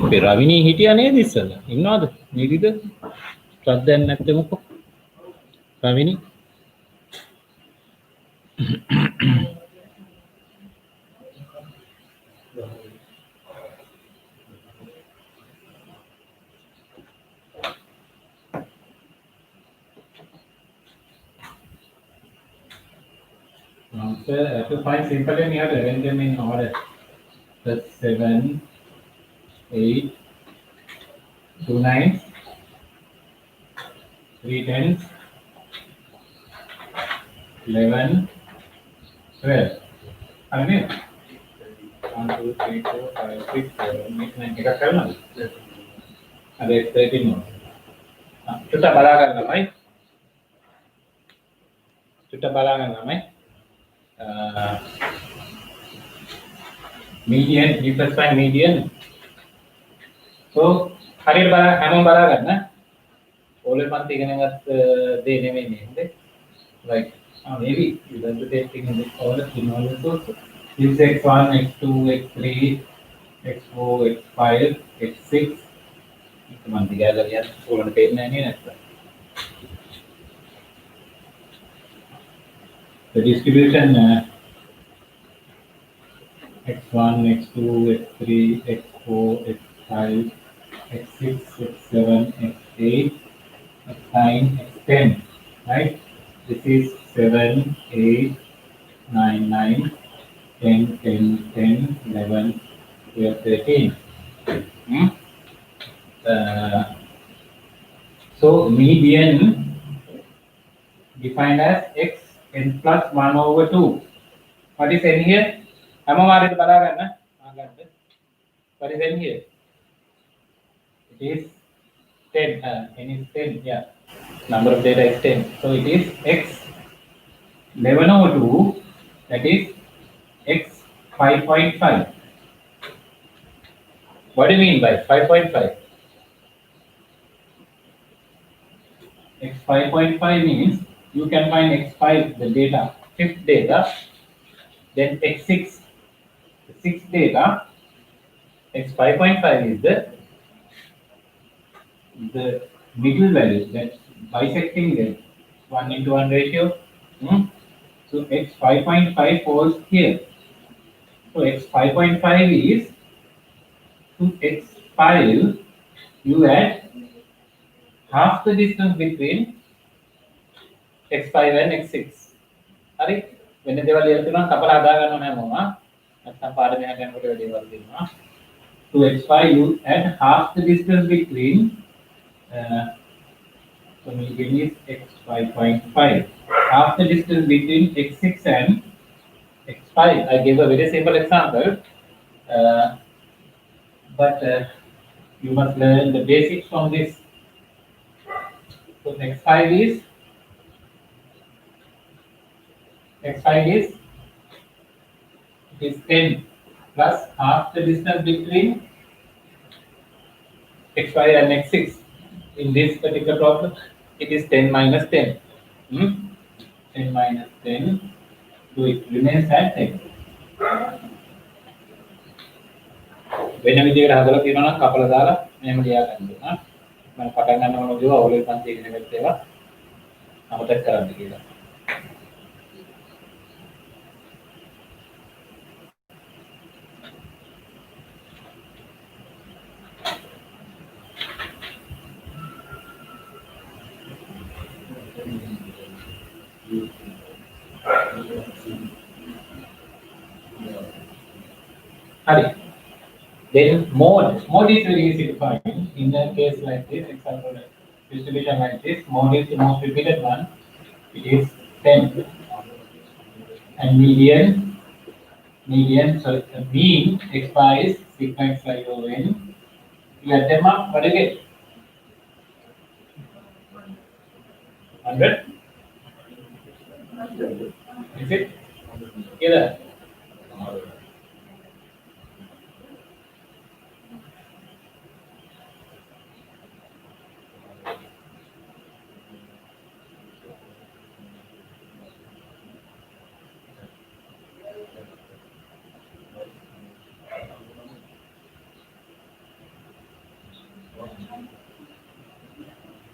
අපේ රවිනී හිටියා නේද ඉස්සෙල්ලා? ඉන්නවද? නිදිද? සද්දයක් නැත්තේ මොකෝ? රවිනී to find simple and you have to arrange them in order. Plus 7, 8, 2 9s, 3 10s, 11, 12. Are you 1, 2, 3, 4, 5, 6, 7, 8, 9. Take a 12 now. Are 13 more. Chuta bala karna bhai. Chuta bala karna bhai. Median, you can find median. So හරියට බලන්න හැමෝම බලා ගන්න. ඕලෙ පන්ති ඉගෙනගත් දේ නෙමෙයි නේද? Right. Maybe you learn to take things in this order in order also. This is x1, x2, x3, x4, x5, x6. Come on, together, yeah. So, on the page 9, the distribution x1, x2, x3, x4, x5, x6, x7, x8, x9, x10, right? This is 7, 8, 9, 9, 10, 10, 10, 11, 12, 13. Hmm? So median defined as x n plus 1 over 2. What is n here? What is n here? It is 10. N is 10. Yeah. Number of data is 10. So it is x 11 over 2. That is x 5.5. What do you mean by 5.5? X 5.5 means you can find x5 the data, fifth data, then x6 the sixth data. X 5.5 is the middle value that's bisecting the 1:1 ratio. So x 5.5 falls here. So x 5.5 is to x 5 you add half the distance between x5 and x6. හරි වෙන දේවල් ලියලා තියෙනවා කපලා හදා ගන්න හැමෝම නැත්නම් පාඩම යනකොට වැඩි දේවල් තියෙනවා. To x5 you add half the distance between so median is x 5.5. Half the distance between x6 and x5. I gave a very simple example, but you must learn the basics from this. So x5 is it is 10 plus half the distance between x5 and x6. In this particular problem, it is 10 minus 10. 10 minus 10, so it remains at 10. වෙන විදිහකට හදලා තියෙනවා නම් කපලා දාලා මෙහෙම ලියා ගන්න ඕන. මම පටන් ගන්න ඕන දේ ඔයගොල්ලෝ පන්ති ඉගෙන ගත්ත ඒවා අමතක කරන්න කියලා. Hurry. Then mode is very easy to find. In a case like this, example distribution like this, mode is the most repeated one. It is 10. And median, sorry, the mean x5 is 6.5 over n. You add them up, what do you get? 100? Is it? Either.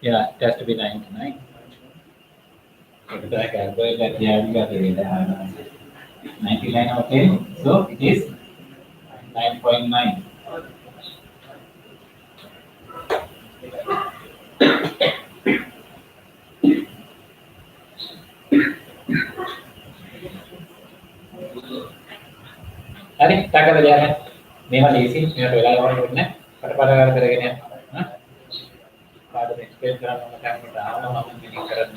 Yeah, it has to be 99. I calculate that we got 99 over 10, so it is 9.9. හරි ටකල ලියන්න මේවා ලේසි මේකට වෙලා යවන්න ඕනේ පටපට කරගෙන යන්න පාඩම එක්ස්ප්ලেইন කරන්න ඕන කැමරට ආවම මම මෙලින් කරන්න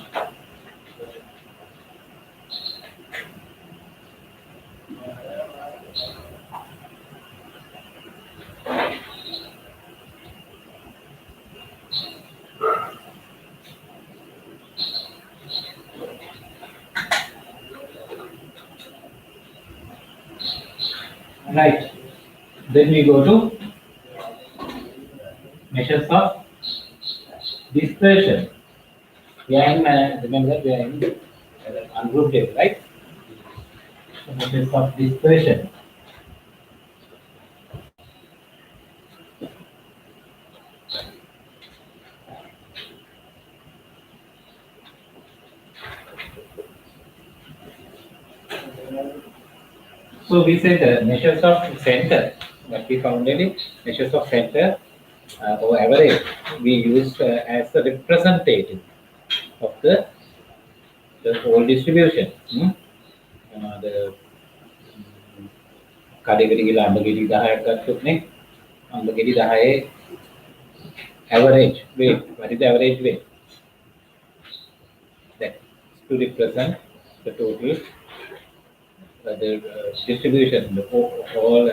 Right. Then we go to measures of dispersion. We are in, remember we are in ungrouped table, right? So measures of dispersion. So we said measures of center. What we found really measures of center or average we use as a representative of the whole distribution. The කඩේකට ගිහලා අඹ ගෙඩි 10ක් ගත්තොත් නේ අඹ ගෙඩි 10 average weight. What is the average weight? That to represent the total the distribution all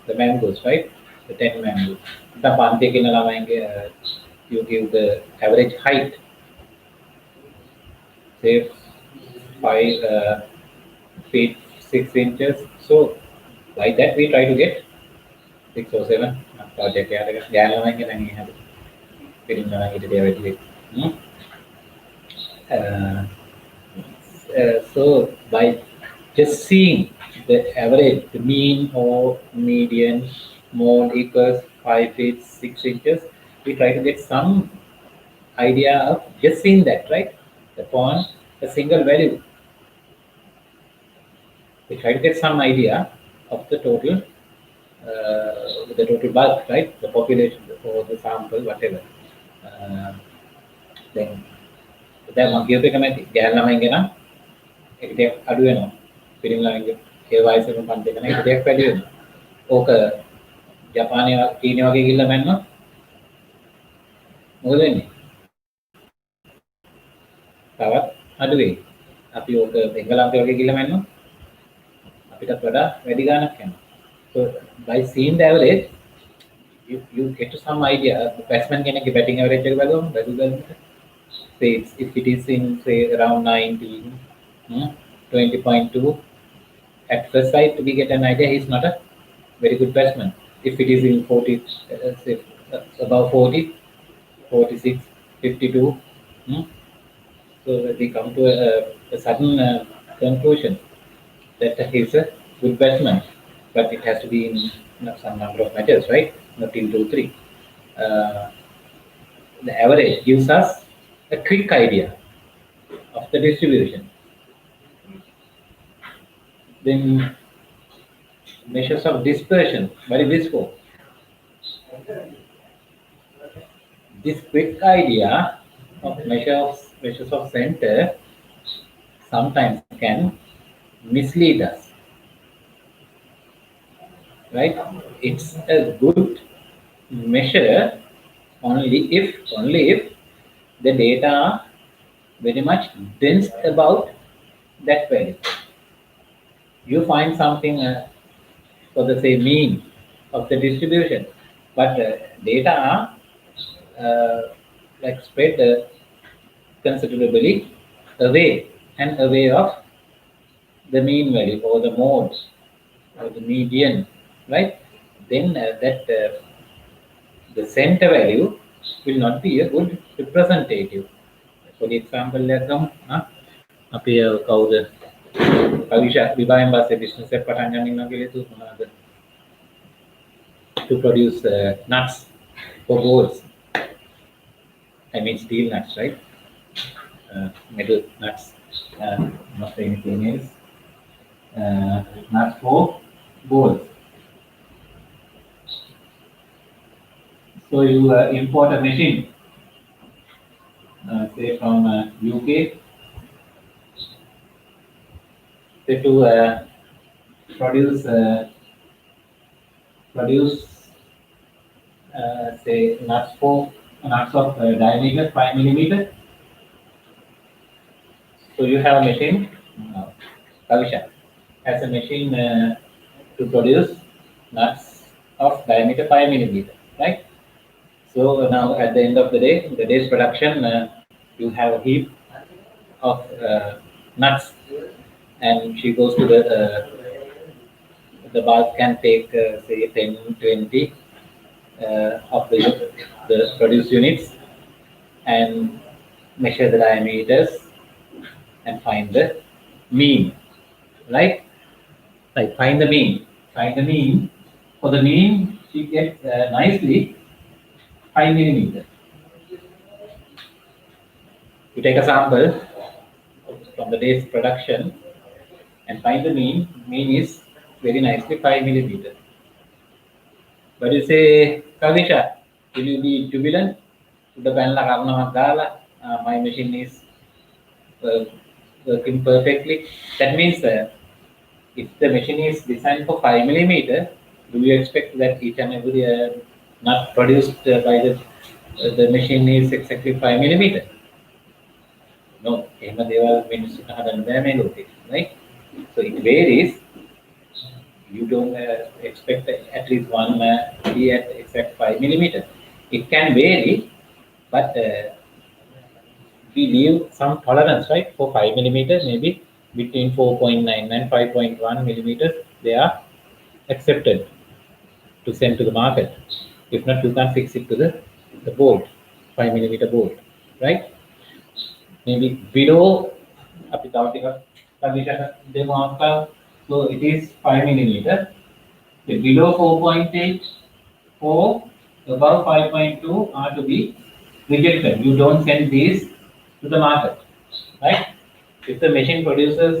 the mangoes, right? The 10 mangoes. The pante ke nalamaenge you give the average height, say 5 feet 6 inches. So like that we try to get 6 or 7 project nalamaenge nang ehada pirin nalamaenge the average weight. So by just seeing the average, the mean or median, mode equals 5 feet 6 inches, we try to get some idea of just seeing that, right? Upon a single value, we try to get some idea of the total bulk, right? The population or the sample, whatever. Then මම කියපු එක නැති ගෑනු ළමයින්ගේ නම් එක ටිකක් අඩු වෙනවා. පිරිමි ළමයින්ගේ ඒ වයසේම පන්ති එක නම් එක ටිකක් වැඩි වෙනවා. ඕක ජපානයේ චීනය වගේ ගිහිල්ලා මැන්නොත් මොකද වෙන්නේ? තවත් අඩු වෙයි. අපි ඕක එංගලන්තය වගේ ගිහිල්ලා මැන්නොත් අපිටත් වඩා වැඩි ගාණක් යනවා. So by seeing the average you get to some idea. Batsman කෙනෙක්ගේ batting average එක බලමු. Say if it is in say around 19, 20.2, at first sight we get an idea he's not a very good batsman. If it is in 40, say above 40, 46, 52, so we come to a sudden conclusion that he's a good batsman, but it has to be in some number of matches, right? Not in 2, 3. The average gives us a quick idea of the distribution. Then measures of dispersion. What is this for? This quick idea of measures of center sometimes can mislead us, right? It's a good measure only if the data are very much dense about that value. You find something for the say mean of the distribution, but data are like spread considerably away of the mean value or the modes or the median, right? Then the center value will not be a good representative. For example, අපි කවුද කවිෂා විභාගයෙන් පස්සේ business එක පටන් ගන්න ඉන්නවා කියලා තු මොනවාද to produce nuts for goals. I mean steel nuts, right? Metal nuts, not anything else. Nuts for goals. So you import a machine, say from UK, say to produce say nuts of diameter 5 millimeter. So you have a machine, Kavisha has a machine to produce nuts of diameter 5 millimeter, right? So now at the end of the day's production, you have a heap of nuts, and she goes to the bulk can take say 10, 20 of the produce units and measure the diameters and find the mean, right? Like find the mean. Find the mean. For the mean, she gets nicely 5 millimeter. You take a sample from the day's production and find the mean. Mean is very nicely 5 millimeter. But you say, Kavisha, will you be jubilant? The panel my machine is uh, working perfectly. That means if the machine is designed for 5 millimeter, do you expect that each and every nut produced by the machine is exactly 5 millimeter? No, එහෙම දේවල් මිනිස්සුන්ට හදන්න බෑ මේ ලෝකෙ, right? So it varies. You don't expect at least one to be at exact 5 millimeter. It can vary, but we leave some tolerance, right? For 5 millimeters, maybe between 4.9 and 5.1 millimeters, they are accepted to send to the market. If not, you can fix it to the bolt, 5 millimeter bolt, right? Maybe below, so it is 5 millimeter. Below 4.8, 4, above 5.2 are to be rejected. You don't send these to the market, right? If the machine produces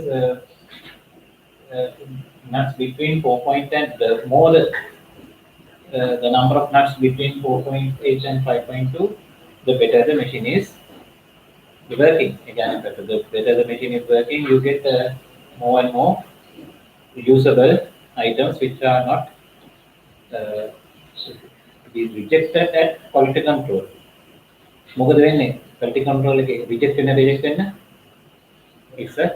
nuts between 4.10, the more the number of nuts between 4.8 and 5.2, the better the machine is working. Again, the better the machine is working, you get more and more usable items which are not be rejected at quality control. මොකද වෙන්නේ? quality control එකේ reject වෙන it's a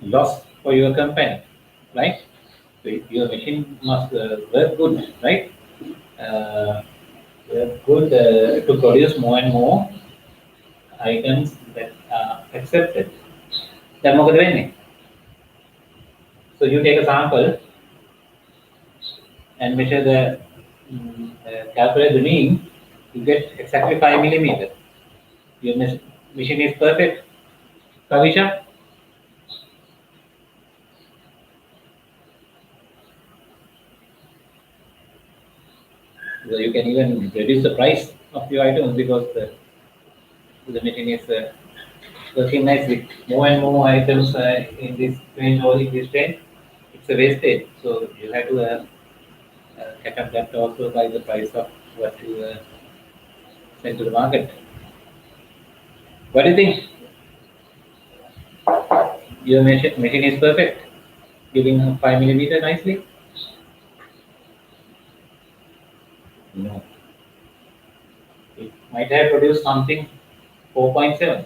loss for your company, right? So your machine must work good, right? Work good to produce more and more items that are accepted. දැන් මොකද වෙන්නේ? So you take a sample and measure the calculate the mean, you get exactly 5 millimeter. Your machine is perfect. Kavisha? So you can even reduce the price of your items because the machine is working nicely. More and more items in this range or in this range, it's a wastage. So you have to catch up that also by the price of what you send to the market. What do you think? Your machine is perfect, giving 5 millimeter nicely? No. It might have produced something 4.7,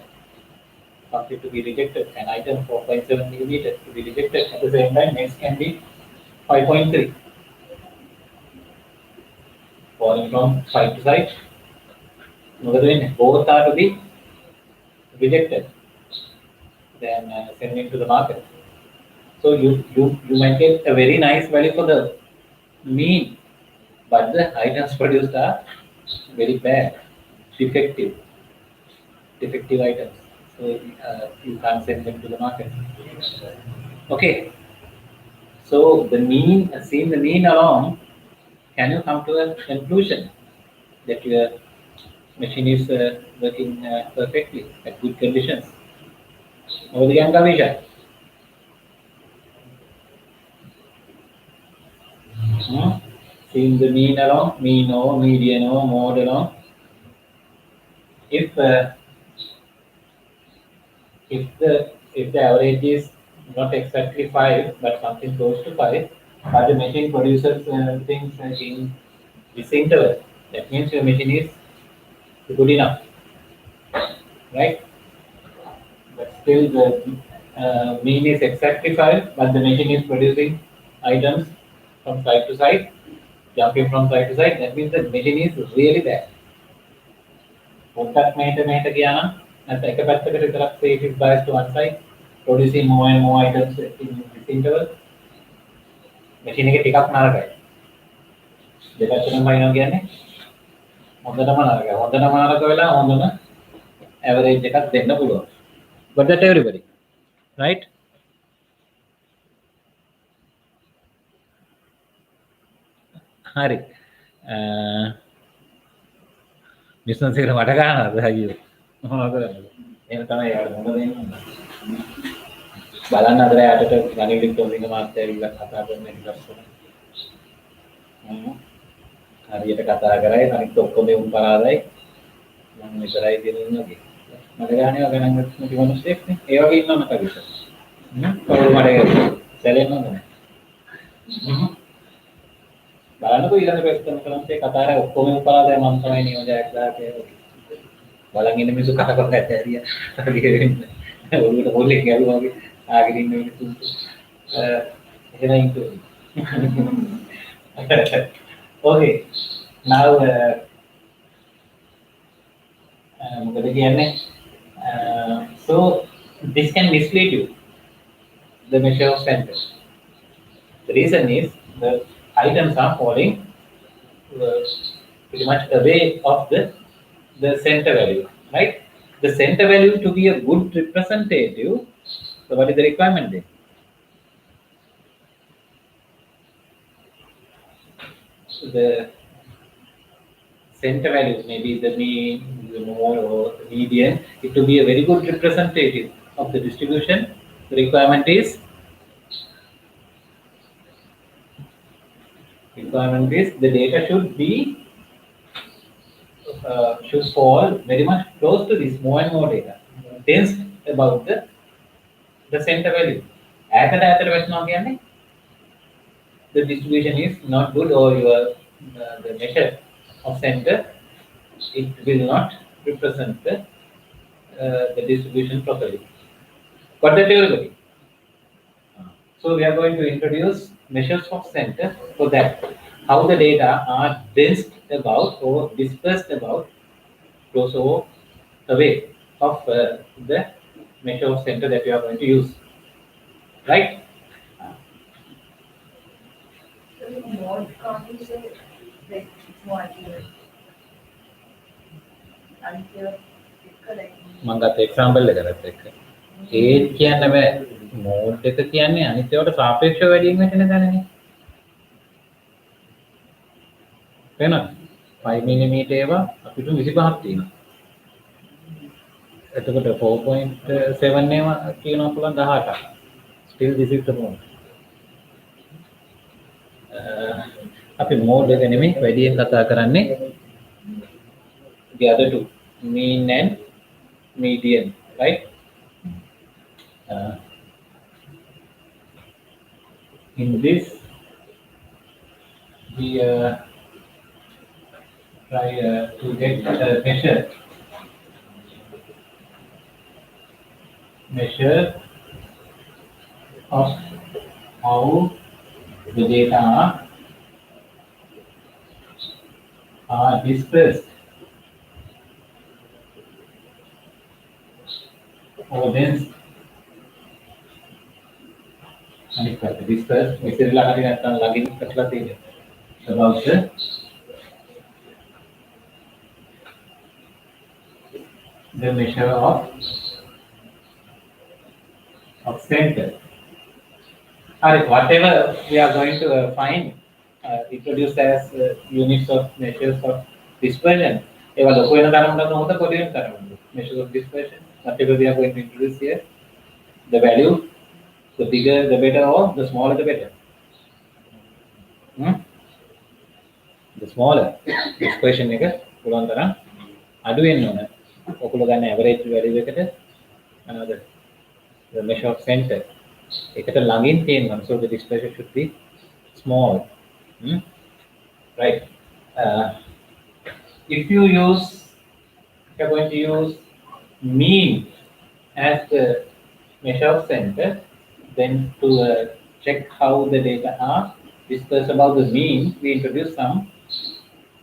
something to be rejected, an item 4.7 millimeter to be rejected. At the same time, next can be 5.3. Falling from side to side. Both are to be rejected, then sending to the market. So you might get a very nice value for the mean, but the items produced are very bad, defective items. So you can't send them to the market. Okay. So the mean, seeing the mean along, can you come to a conclusion that your machine is working perfectly at good conditions? Over the Kavisha. Seeing the mean along, mean or median or mode along. If the average is not exactly 5 but something close to 5, but the machine produces things in this interval, that means your machine is good enough, right? But still the mean is exactly 5, but the machine is producing items from side to side, jumping from side to side, that means the machine is really bad. පොඩ්ඩක් මෙහෙට ගියා නම් නැත්නම් එක පැත්තකට විතරක් say it is biased to one side, producing more and more items in this interval, machine එකේ ටිකක් නරකයි. දෙපැත්තටම පයින්නවා කියන්නේ හොඳටම නරකයි. හොඳටම නරක වෙලා හොඳම average එකක් දෙන්න පුළුවන්. But that everybody, right? හරි. බිස්නස් එකට මට ගන්නවද අයියෝ? මොනවද කරන්නේ? එහෙම තමයි යාළුවා මොකද දෙන්නේ? බලන්න අතර යටට ගණිත විද්‍යාව මාත්‍ය ඇවිල්ලා කතා කරන එක ලස්සන. හරියට කතා කරයි අනිත් ඔක්කොම උන් පරාදයි. මම විතරයි දෙන්නේ වගේ. මට ගානේ වගේ නම් නැති මිනිස්සෙක් නේ. ඒ වගේ ඉන්නවම කවිත. කවුරු මට සැලෙන්නවද නැහැ. බලන්නකෝ ඊළඟ ප්‍රශ්න කරන්නේ කතාවේ ඔක්කොම පරාදයි මම තමයි නියෝජනයක් දාලා බලන් ඉන්න මිනිස්සු කතා කරලා ඇතරියා. හරි වෙන්නේ. ඔළුවට පොල්ලෙක් ගැලුවා වගේ ආගෙන ඉන්න මිනිස්සු. එහෙම ඉන්නවා. Okay. Now මොකද කියන්නේ? So this can mislead you. The measure of center. The reason is the items are falling pretty much away of the center value, right? The center value to be a good representative. So what is the requirement there? So the center value, maybe the mean, the mode, or the median, it to be a very good representative of the distribution. The requirement is the data should be should fall very much close to this more and more data, dense about the center value. After the distribution is not good, or your the measure of center, it will not represent the distribution properly. Got that everybody? So we are going to introduce measures of center for that. How the data are densed about or dispersed about, close or away of the measure of center that we are going to use. Right? More can't you say like it's more accurate? Unclear. මම ගත්ත example එකකට එක්ක ඒත් කියන්න බෑ mode එක කියන්නේ අනිත් ඒවාට සාපේක්ෂව වැඩි වෙන තැනනේ වෙනද 5 mm ඒවා අපිට 25ක් තියෙනවා එතකොට 4.7 ඒවා කියනවා පුළුවන් 18ක් still this is the mode අපි මෝඩ් එක නෙමෙයි වැඩියෙන් කතා කරන්නේ the other two mean and median, right? In this, we try to get a measure of how the data are dispersed or dense. Dispersed. Wickrema login about the measure of center. Alright, whatever we are going to find, introduced as units of measures of dispersion. Measures of dispersion. Whatever we are going to introduce here, the value, the bigger the better, or the smaller the better. The smaller expression එක පුළුවන් තරම් අඩු වෙන්න ඕන. ඔකුල ගන්න average value එකට another the measure of center එකට ළඟින් තියෙනවා. So the dispersion should be small. Right. If you are going to use mean as the measure of center, then to check how the data are dispersed about the mean, we introduce some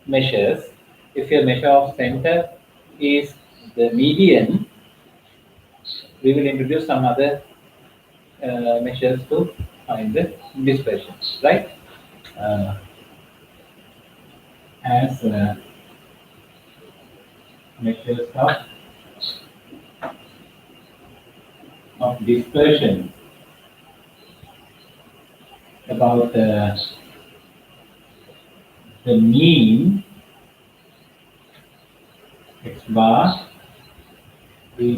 measures. If your measure of center is the median, we will introduce some other measures to find the dispersion, right? as measures of dispersion about the mean x bar. We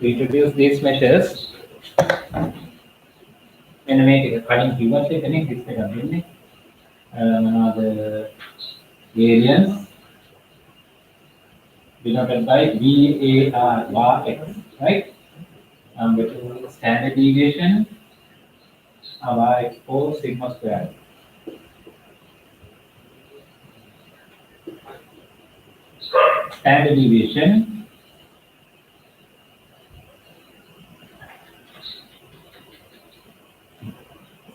introduce these measures when we make a cutting given this the variance denoted by VAR bar x, right? Number two, standard deviation bar x 4 sigma square. Standard deviation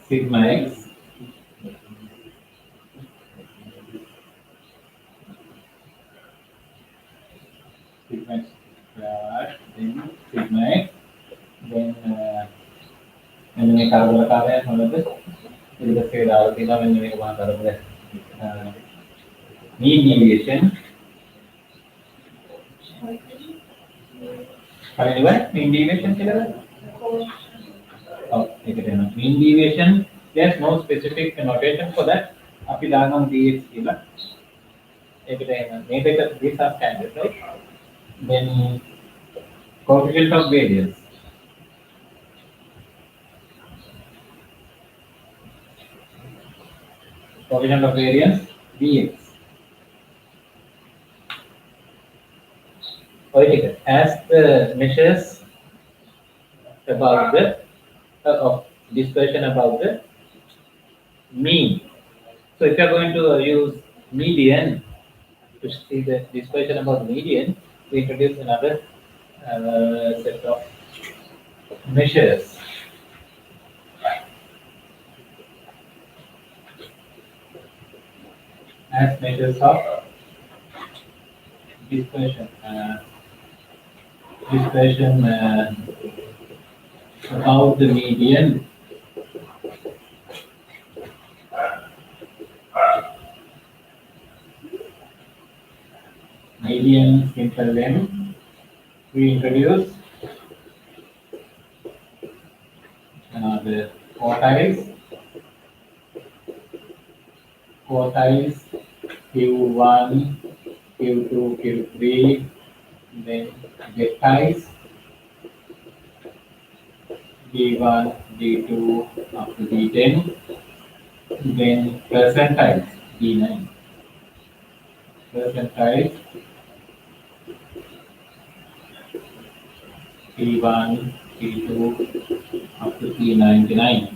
sigma x sigma x square, then sigma x, then මේ කාර්යකාරය මොනවද? ඊට පස්සේ දාලා තියෙනවා මෙන්න මේක මම කරපුවා. mean deviation හරිද? mean deviation කියලා mean deviation, there's no specific notation for that. අපි දානවා dx කියලා. ඒකට මේක these are standard, right? Then coefficient of variance. Coefficient of variance dx. Okay, as the measures about the of dispersion about the mean. So if you are going to use median to see the dispersion about the median, we introduce another set of measures. As measures of dispersion about the median. Median simple length. We introduce the quartiles Q1, Q2, Q3, then deciles D1, D2 up to D10, then percentiles D9. Percentiles T1, T2 up to T99.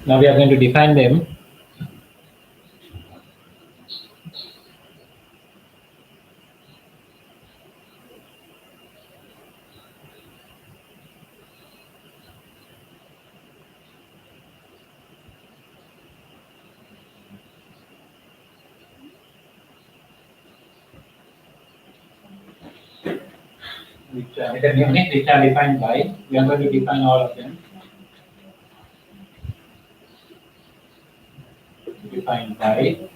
Now we are going to define them. Method unit which are defined by, we are going to define all of them. Defined by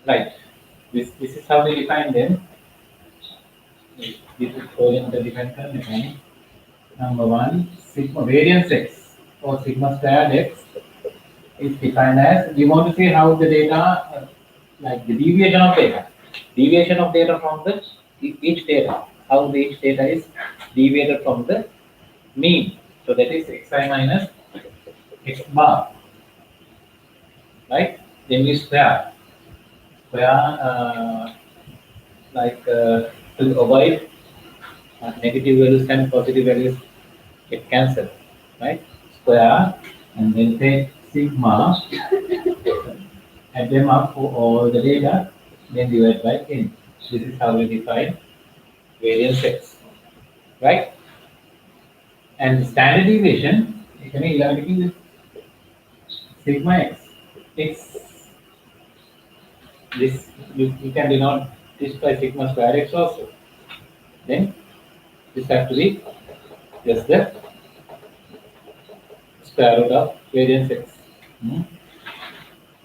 right. This is how we define them. This is calling the defined mechanic. Number one, sigma variance x or sigma squared x is defined as, we want to see how the data, like the deviation of data from the each data, how the each data is deviated from the mean. So that is xi minus x bar, right? Then we square like to avoid negative values and positive values get cancelled, right? Square and then take sigma, add them up for all the data, then divide by n. This is how we define variance x, right? And standard deviation, is sigma x. X, this you can denote this by sigma square x also. Then this has to be just the square root of variance x. Hmm?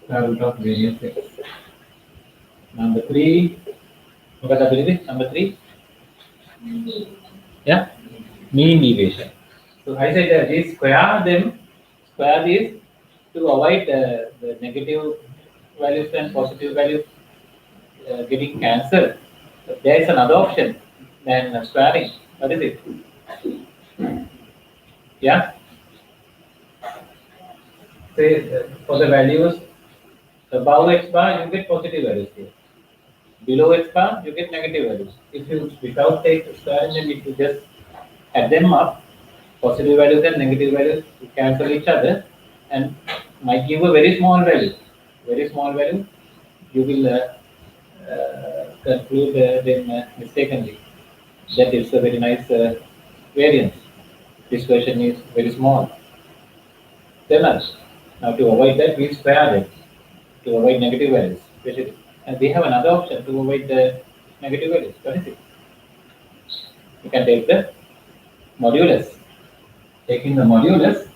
Square root of variance x. Number three, what are the number three? Yeah, mean deviation. So I said that this square them, square this to avoid the negative values and positive values getting cancelled. There is another option than squaring. What is it? Yeah, say for the values above x bar you get positive values here. Below x bar you get negative values. If you without take squaring, then if you just add them up, positive values and negative values cancel each other and might give a very small value. Very small value, you will conclude them mistakenly that it's a very nice variance. This question is very small. Then now to avoid that, we square them to avoid negative values. And we have another option to avoid the negative values. What is it? You can take the modulus. Taking the modulus,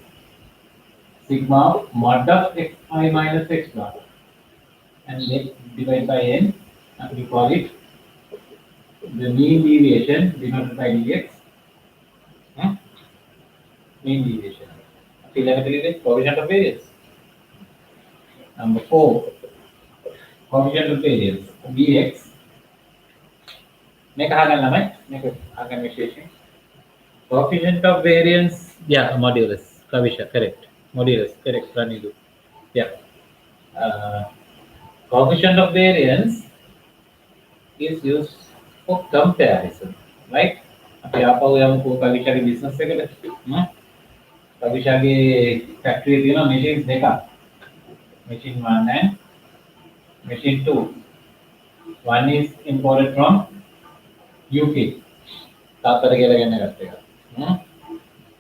sigma mod of xi minus x bar, and then divide by n, and we call it the mean deviation denoted by dx. Hmm? Mean deviation. Elementary is coefficient of variance. Number four, coefficient of variance dx. Make ahagan lamay. Make ahagan विशेषण. Coefficient of variance. Yeah, modulus. Kavisha, correct. Modulus, correct. Ranidu. Yeah. Uh, Coefficient of variance is used for comparison, right? අපි ආපහු යමු කවිෂාගේ business එකට. කවිෂාගේ factory තියෙනවා machines දෙකක්. Machine 1 and machine 2. One is imported from UK. තාත්තට කියලා ගන්න ගත්ත එක.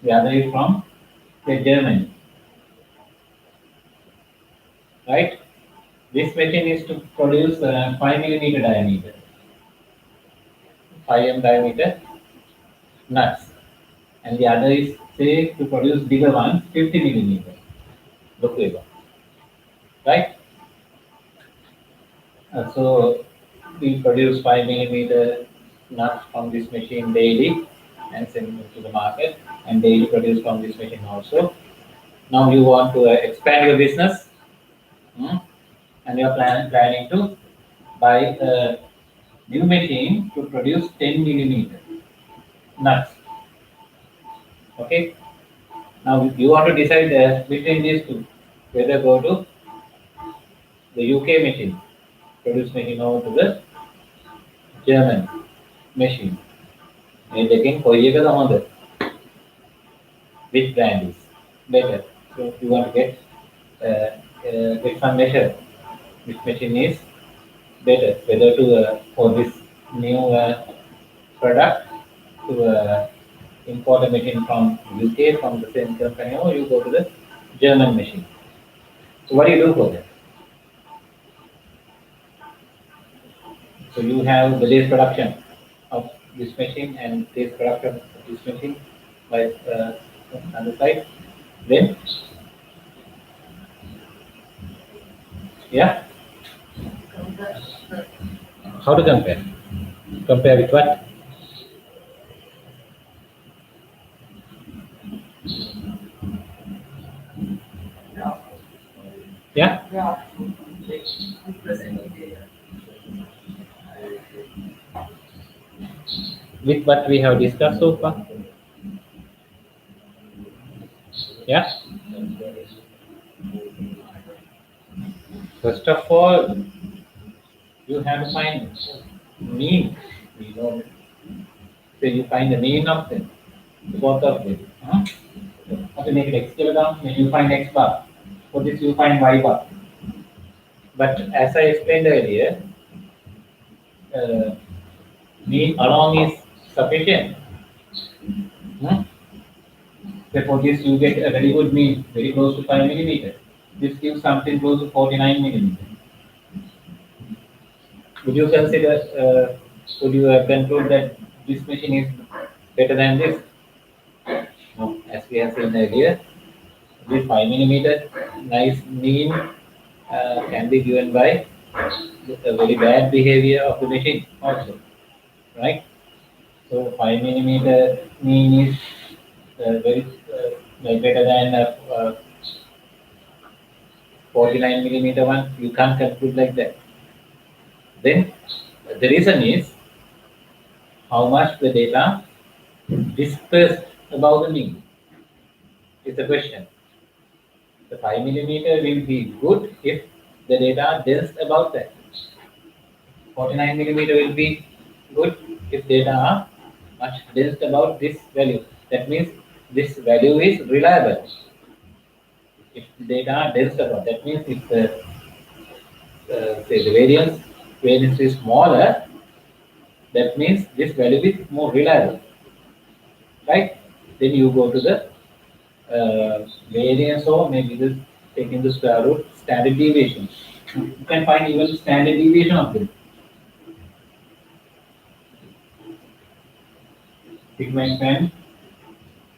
The other is from say, Germany. Right? This machine is to produce 5 millimeter diameter, 5 m diameter nuts, and the other is say to produce bigger ones, 50 millimeter. Wickrema. Right? So we produce 5 millimeter nuts from this machine daily and send them to the market, and daily produce from this machine also. Now you want to expand your business, and you are planning to buy a new machine to produce 10 millimeter nuts. Okay. Now you want to decide between these two, whether go to the UK machine, produce machine, or to the German machine. And again, කොයි එකද හොඳ? which brand is better. So you want to get some measure which machine is better, whether to for this new product to import a machine from UK from the same company, or you go to the German machine. So what do you do for that? So you have the base production of this machine and base production of this machine by on the side. Then, yeah, how to compare? Compare with what? Yeah, Yeah. Representing data. with what we have discussed so far. Yeah. First of all, you have to find mean. You know, so you find the mean of them, both of them. Huh? How to make it x kilogram? Then you find x bar. For this, you find y bar. But as I explained earlier, uh, mean alone is sufficient. Hmm? So for this, you get a very good mean, very close to 5 millimeter. This gives something close to 49 millimeter. Would you consider, would you conclude that this machine is better than this? No, as we have seen earlier, this 5 millimeter nice mean can be given by a very bad behavior of the machine also, right? So 5 millimeter mean is very like better than 49 millimeter one. You can't conclude like that. Then the reason is how much the data dispersed above the mean is the question. The 5 millimeter will be good if the data dense about that. 49 millimeter will be good if data are much dense about this value. That means this value is reliable. If the data are dense about, that means if the say the variance is smaller, that means this value is more reliable, right? Then you go to the variance, or maybe this taking the square root standard deviation. You can find even standard deviation of this. Sigma x and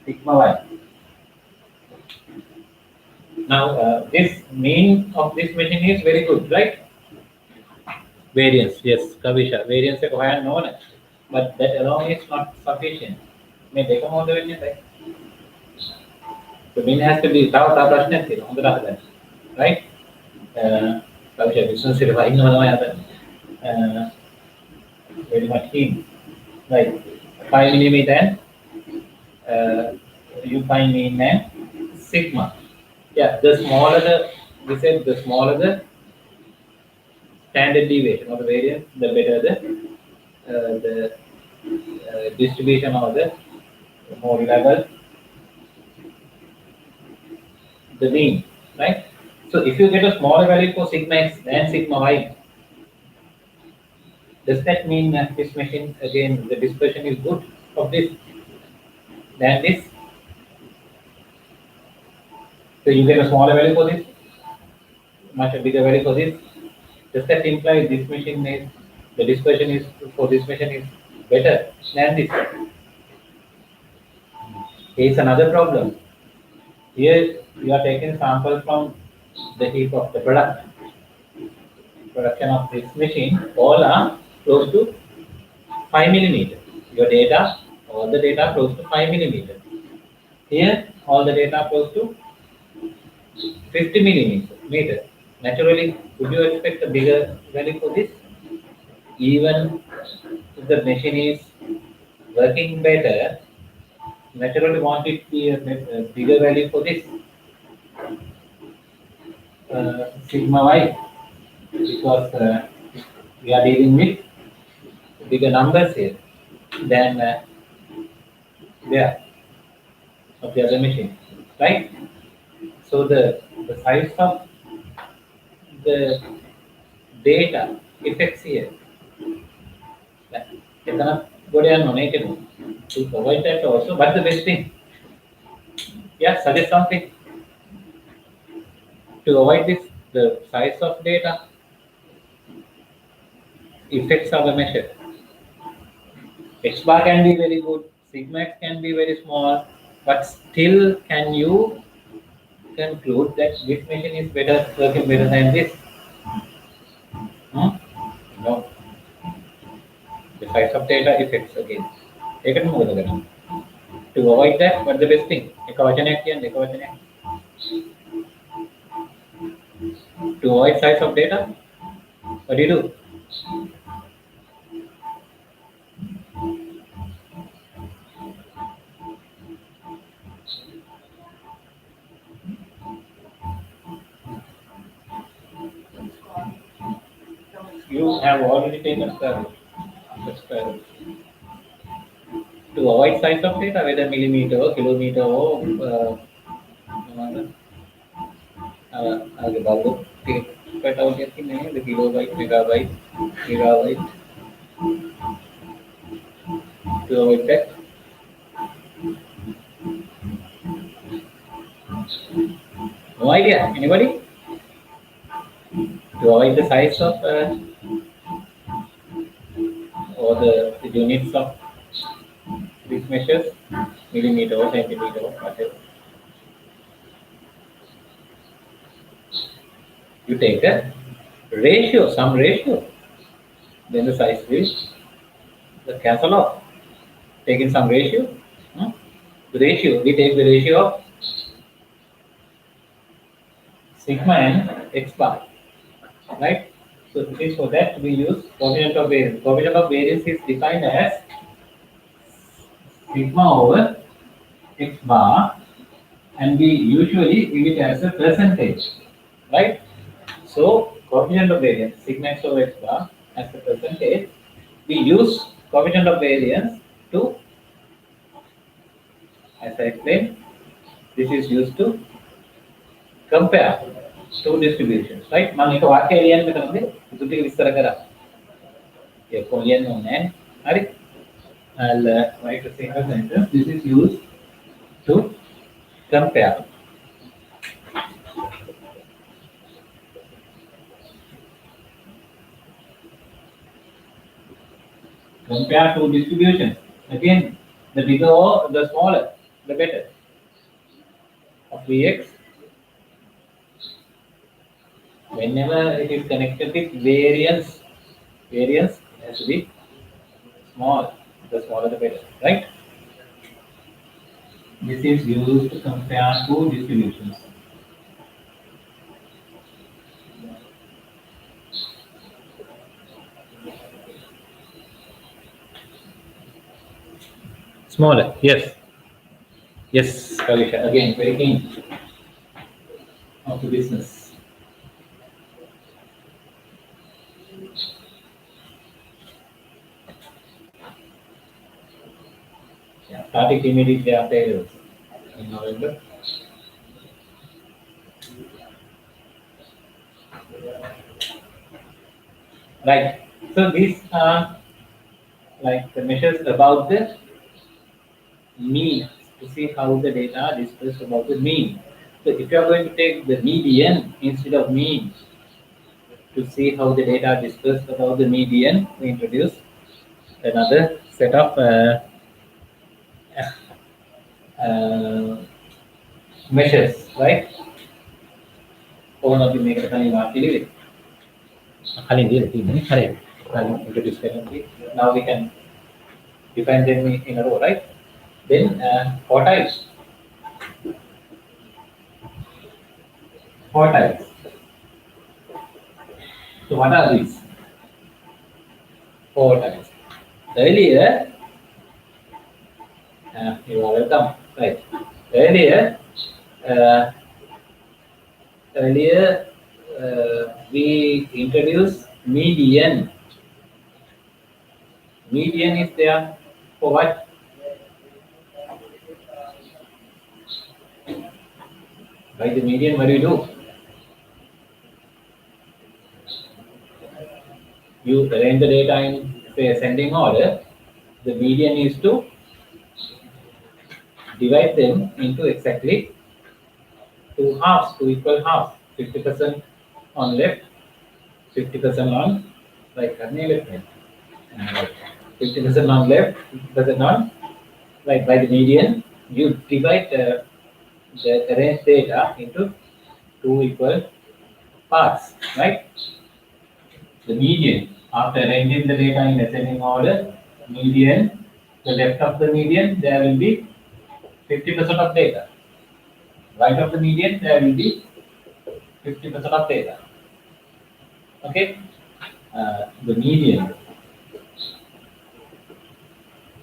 sigma y. Now this mean of this machine is very good, right? Variance, yes, Kavisha. Variance is higher known, but that alone is not sufficient. May take a more than right? The mean has to be without a brush on the other, right? Kavisha, business is right now. Very much keen. Right. 5 millimeter, uh, you find mean and sigma. Yeah, the smaller the, we said the smaller the standard deviation or the variance, the better the distribution or the more level the mean, right? So if you get a smaller value for sigma x than sigma y, does that mean that this machine again the dispersion is good of this than this? So you get a smaller value for this, much a bigger value for this. Does that imply this machine is the dispersion is for this machine is better than this? Here's another problem. Here you are taking sample from the heap of the production of this machine. All are close to 5 millimeter. Your data, all the data close to 5 millimeter. Here all the data close to 50 millimeter. Naturally, would you expect a bigger value for this? Even if the machine is working better, naturally want it to be a bigger value for this sigma y, because we are dealing with bigger numbers here than there. of the other machine, right? So the size of the data effects here. එතන ගොඩ යන්න ඕනේ ඒකද? To avoid that also, but the best thing, yeah, suggest something to avoid this, the size of data effects are the measure. X bar can be very good, sigma x can be very small, but still can you conclude that this machine is better, working better than this? Hmm? No. The size of data effects again. ඒකට මොකද කරන්නේ? To avoid that, what's the best thing? එක වචනයක් කියන්නේ එක වචනයක්. To avoid size of data, what do? You have already taken square root. The square root. To avoid size of data, whether millimeter or kilometer or the cut out the kilobyte, megabyte, gigabyte. To avoid that, no idea. Anybody? To avoid the size of or the units of these measures, millimeter or centimeter or whatever. You take a ratio, some ratio, then the size will the cancel off. Taking some ratio. The ratio, we take the ratio of sigma and x bar, right? So this is for that we use coefficient of variance. Coefficient of variance is defined as sigma over x bar, and we usually give it as a percentage, right? So coefficient of variance, sigma x over x bar as a percentage. We use coefficient of variance to, as I explained, this is used to compare two distributions, right? මම එක වාක්‍යය ලියන්න මෙතනදී ඉතුරු ටික විස්තර කරා. ඒක ලියන්න ඕනේ නෑනේ. හරි? I'll write a single sentence. This is used to compare. Compare two distributions. Again, the bigger or the smaller, the better. Of Vx, whenever it is connected with variance, variance has to be small. The smaller the better, right? This is used to compare two distributions. Smaller, yes. Yes, Kavithilaka, again, very keen of the business. Yeah, starting immediately after in November. Right. So these are like the measures about the mean, to see how the data are dispersed about the mean. So if you are going to take the median instead of mean to see how the data are dispersed about the median, we introduce another set of measures, right? All of you make a tiny mark. Introduce now we can define them in a row, right? Then quartiles. Quartiles. So what are these? Quartiles. Earlier, you are welcome. Right. Earlier, uh, we introduced median. Median is there for what? By the median, what do? You arrange the data in, say, ascending order. The median is to divide them into exactly two halves, two equal halves. 50% on left, 50% on right. Left hand. 50% on left, 50% on right. By the median, you divide the arranged data into two equal parts, right? The median, after arranging the data in ascending order, median, the left of the median, there will be 50% of data. Right of the median, there will be 50% of data. Okay? The median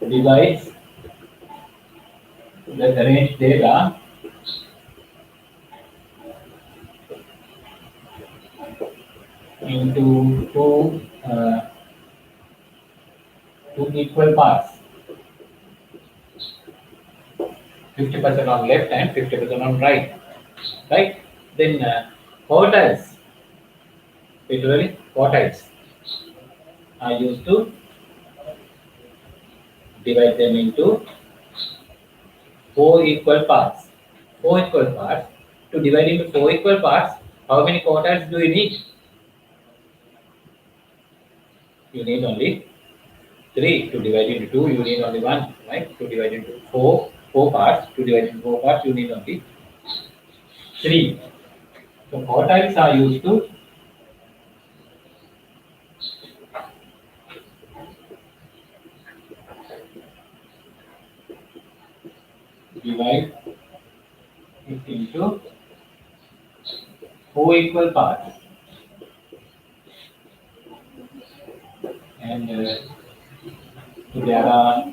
divides the arranged data into two equal parts. 50% on left and 50% on right. Right? Then quartiles, literally quartiles, are used to divide them into four equal parts. Four equal parts. To divide into four equal parts, how many quartiles do you need? You need only three. To divide into two, you need only one. Right? To divide into four parts. To divide into four parts, you need only three. So quartiles are used to divide it into four equal parts. And so there are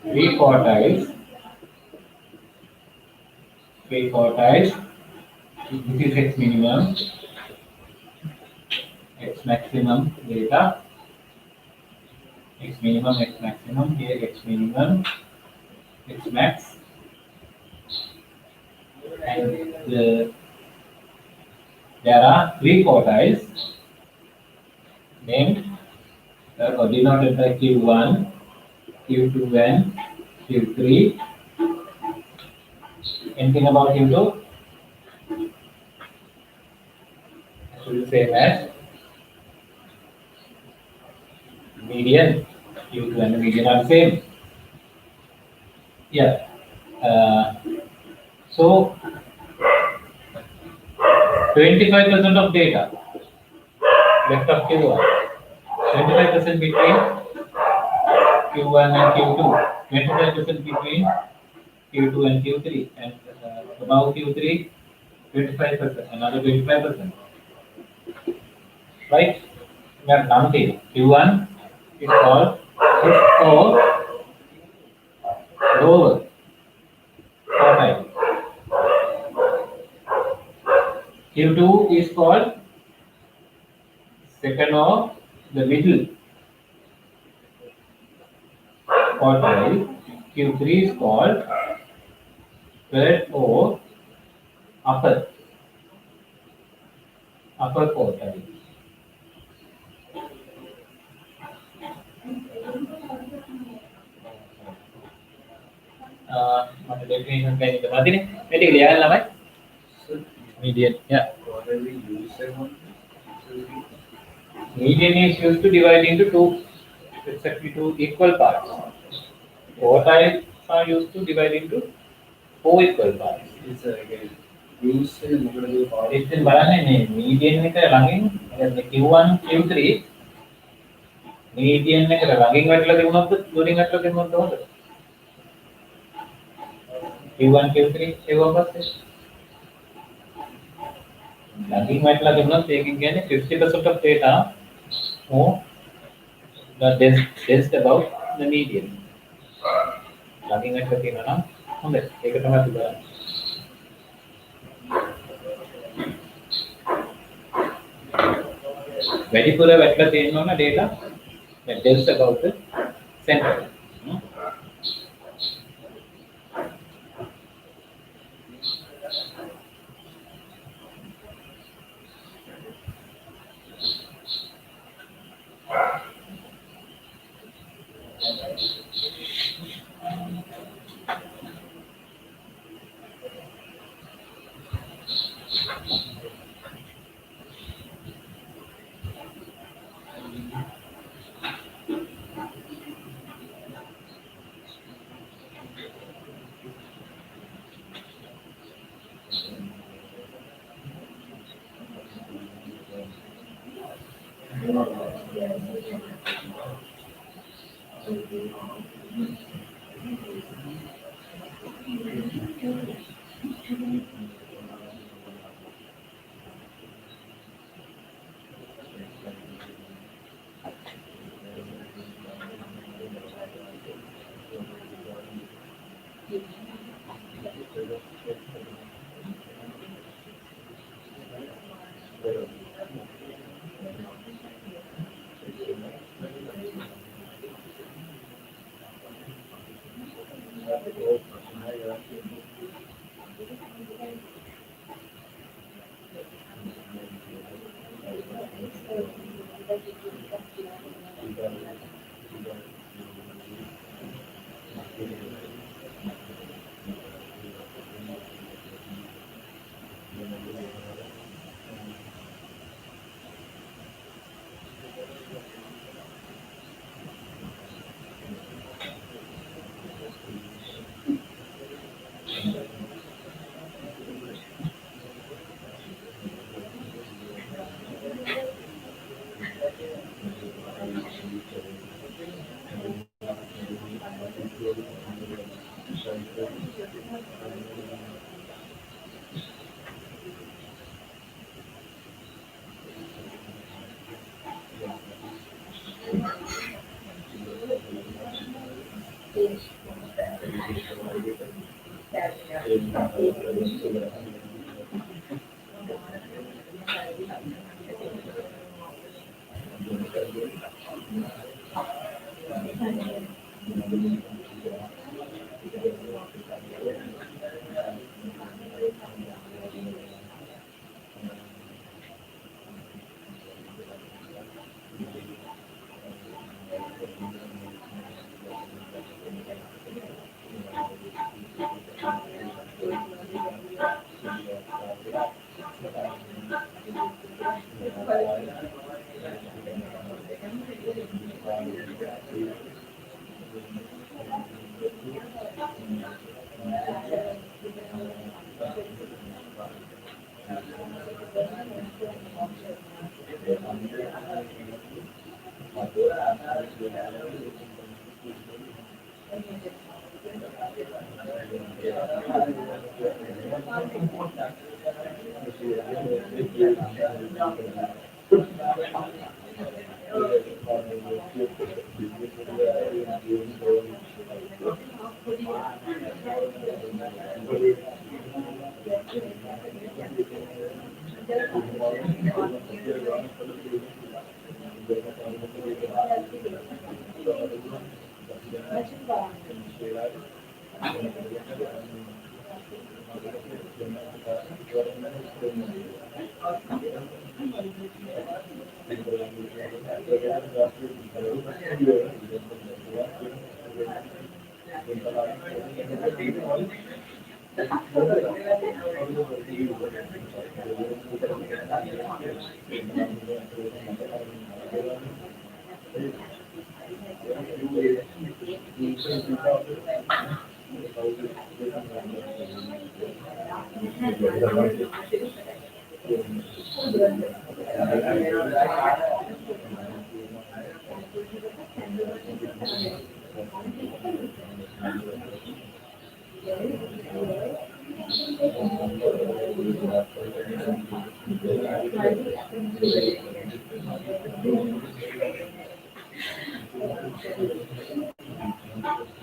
three quartiles. Three quartiles. This is x minimum, x maximum data. X minimum, x maximum. Here x minimum, x max. And there are three quartiles named or denoted by Q1, Q2, and Q3. Anything about Q2? Should be same as median. Q2 and the median are the same. Yeah. So 25% of data left of Q1. 25% between Q1 and Q2. 25% between Q2 and Q3. And above Q3, 25%. Another 25%. Right? That nothing. Q1 is called fifth or lower quartile. Q2 is called second or the middle quartile. Q3 is called third or upper quartile. What definition can you imagine? Median, yeah. Median, yeah. What are we using on? Median is used to divide into two, exactly two equal parts. Quartiles are used to divide into four equal parts. It's again use in It's in median එක ළඟින් Q1 Q3 median එකට ළඟින් වැටලා තිබුණොත් දුරින් වැටලා තිබුණොත් හොඳ. Q1 Q3 ඒවා පස්සේ ළඟින් වැටලා තිබුණොත් ඒකෙන් කියන්නේ 50% of data more dense about the median. ළඟින් වැටලා තියෙනවා නම් හොඳයි. ඒක තමයි අපි බලන්නේ. වැඩිපුර වැටලා තියෙන්න ඕන data that tells about the center.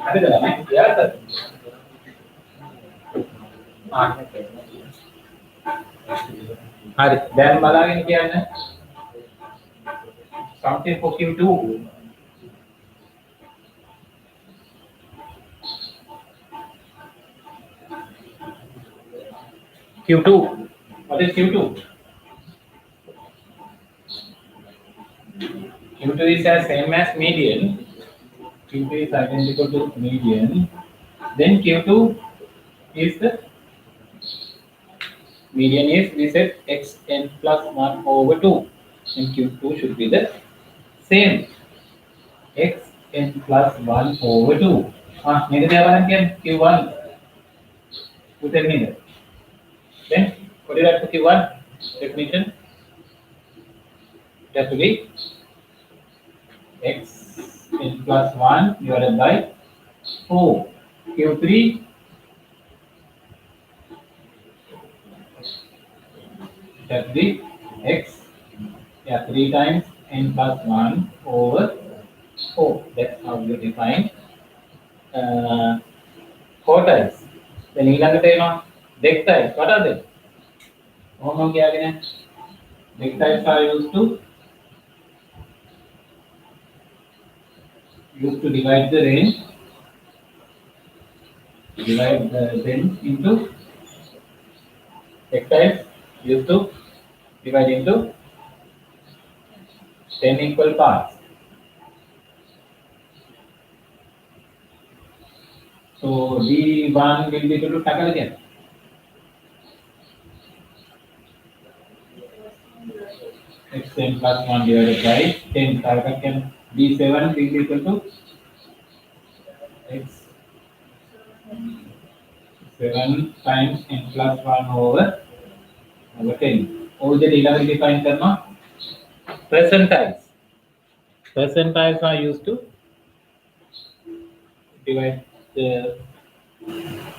හරිද ළමයි? යාළුවද? ආ. හරි. දැන් බලාගෙන කියන්න. Something for Q2. Q2. What is Q2? Q2 is the same as median. Q2 is identical to median. Then Q2 is the median is we said xn plus 1 over 2. And Q2 should be the same. xn plus 1 over 2. Negative again Q1. Put it in. Then what did I put Q1? Definition. has to be x n plus 1 divided by 4. Q3 has to be x, yeah, 3 times n plus 1 over 4. That's how you define 4 times. Then ඊළඟට එනවා deck types. What are they? ඔහොම කියලාගෙන deck types are used to divide the range, divide the range into deck types used to divide into 10 equal parts. So D1 will be equal to tackle again. Xn plus 1 divided by 10. Tackle can D7 will be equal to x 7 times n plus 1 over 10. All the data will define करना percentiles. Percentiles are used to divide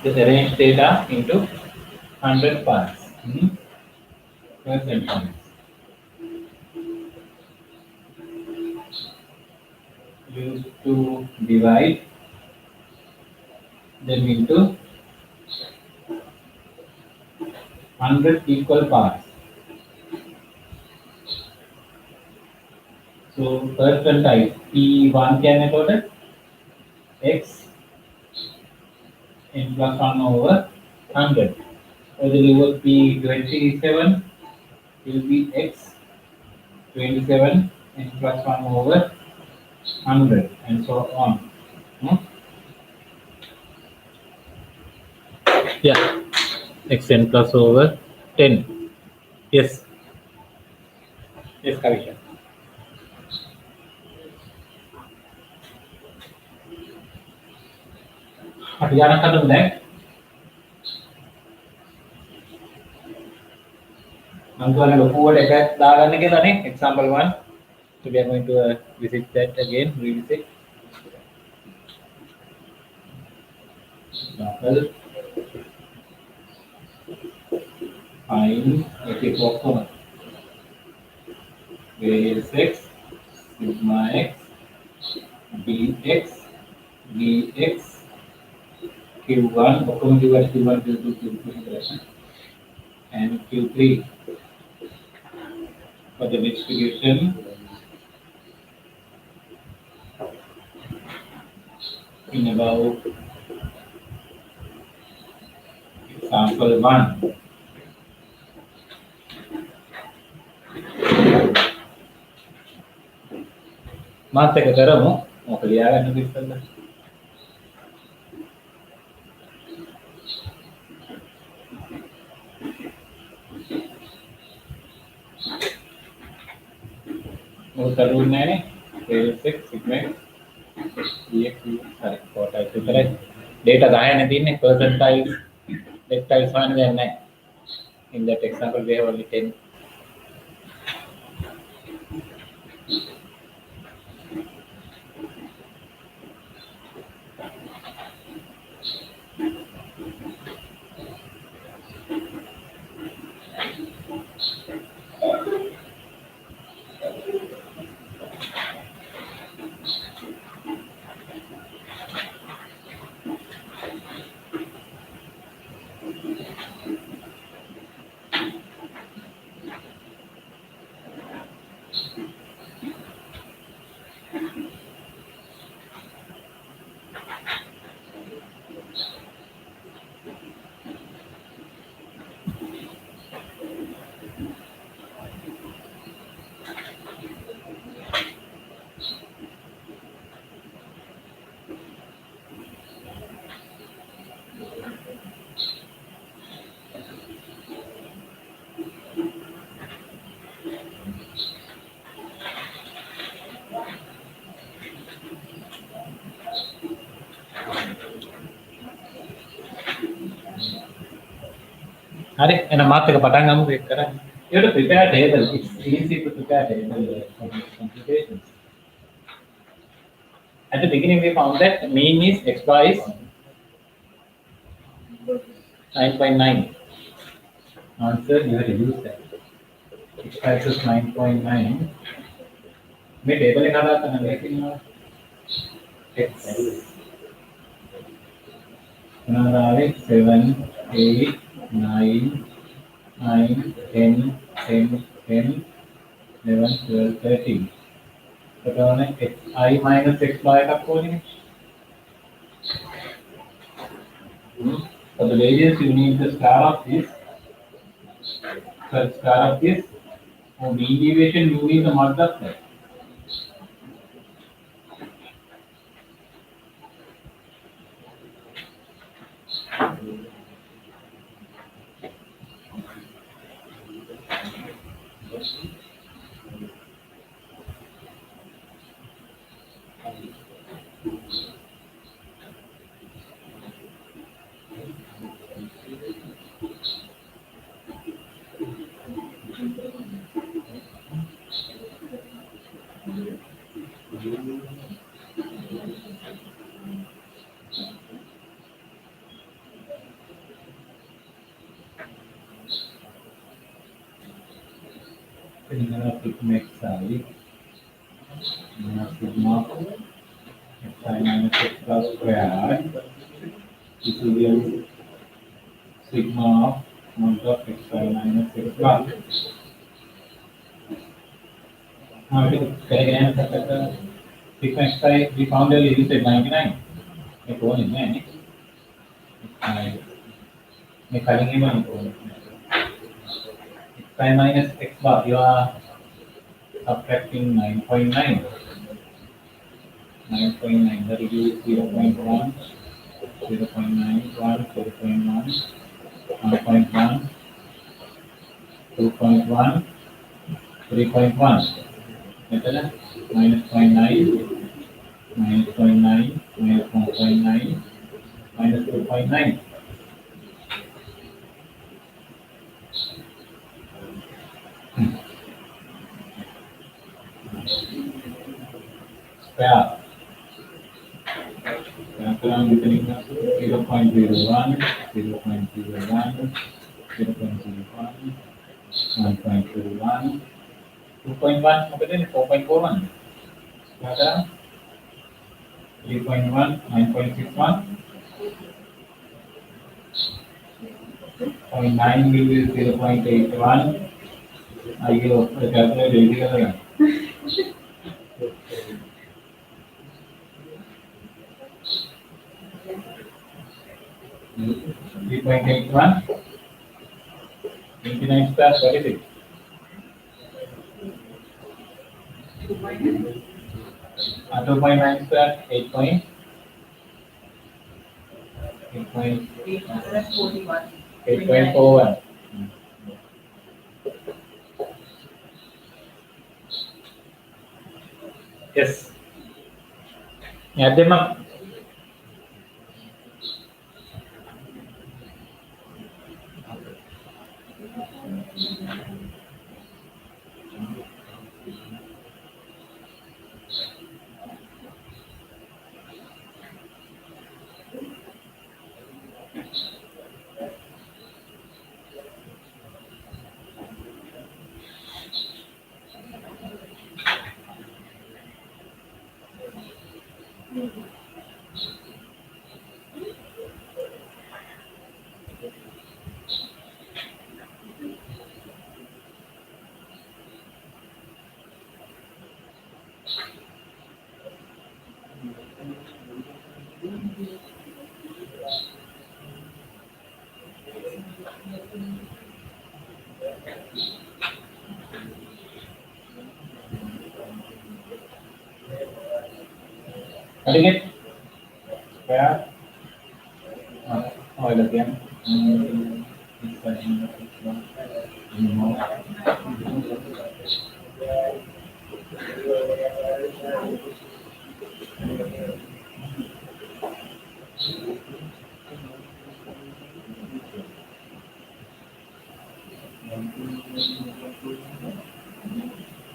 the arranged data into 100 parts. Percentiles used to divide them into 100 equal parts. So percentile P1 can equal x n plus 1 over 100. So the level P27 will be x 27 n plus 1 over 100 and so on. Yeah, xn plus over 10. Yes. Yes, Kavisha. Hatiana kadang dah. Angkuan ada forward effect dalam ni kita ni example 1. So we are going to visit that again. Revisit. Example. Find equipocal variance x, sigma x, bx, dx, q1, q1, q2, q3 and q3 for the distribution in about example 1. මාත් එක කරමු මොකද ලියාගන්න ඉස්සෙල්ලා මොකද කරුන්නේ නැනේ x sigma dx හරි කොටයි විතරයි data 10 නේ තියෙන්නේ percentile dectile හොයන්න දෙයක් නැහැ in that example we have only 10. හරි එහෙනම් මාත් එක පටන් ගමුකෝ ඒක කරන්නේ You have to prepare a table. It's easy to prepare a table for these computations. At the beginning, we found that mean is x bar is 9.9. Answer, you have to use that. X bar is 9.9. मैं table लिखा था ना लेकिन x बनाना 7, 8, 9, 9, 10, 10, 10, 11, 12, 13. So xi minus x bar का कोई For the variance, you need the star of this. So star of this. For mean deviation, you need the mod of that. Sigma xi sigma xi minus x plus squared. This will be sigma of mod of xi minus x plus. Now it is correct answer. Sigma xi we found earlier you said 99. It won't is 9. मैं करेंगे नहीं तो xi minus x bar you are subtracting 9.9. 9.9 that will be 0.1, 0.91, 0.1, 1.1, 2.1, 3.1. Betul lah? Minus 0.9, minus 0.9, minus 1.9, minus 2.9. Square. Sekarang kita lihat 0.01, 0.01, 0.01, 1.21, 2.1, kemudian 4.41. Sekarang 3.1, 9.61, 0.9 will be 0.81. Ayo, calculate ready करेगा. 3.81, 29 square, what is it? 2.9 square, 8.8. 841. 8.41. Yes. Add them up. Sedikit supaya latihan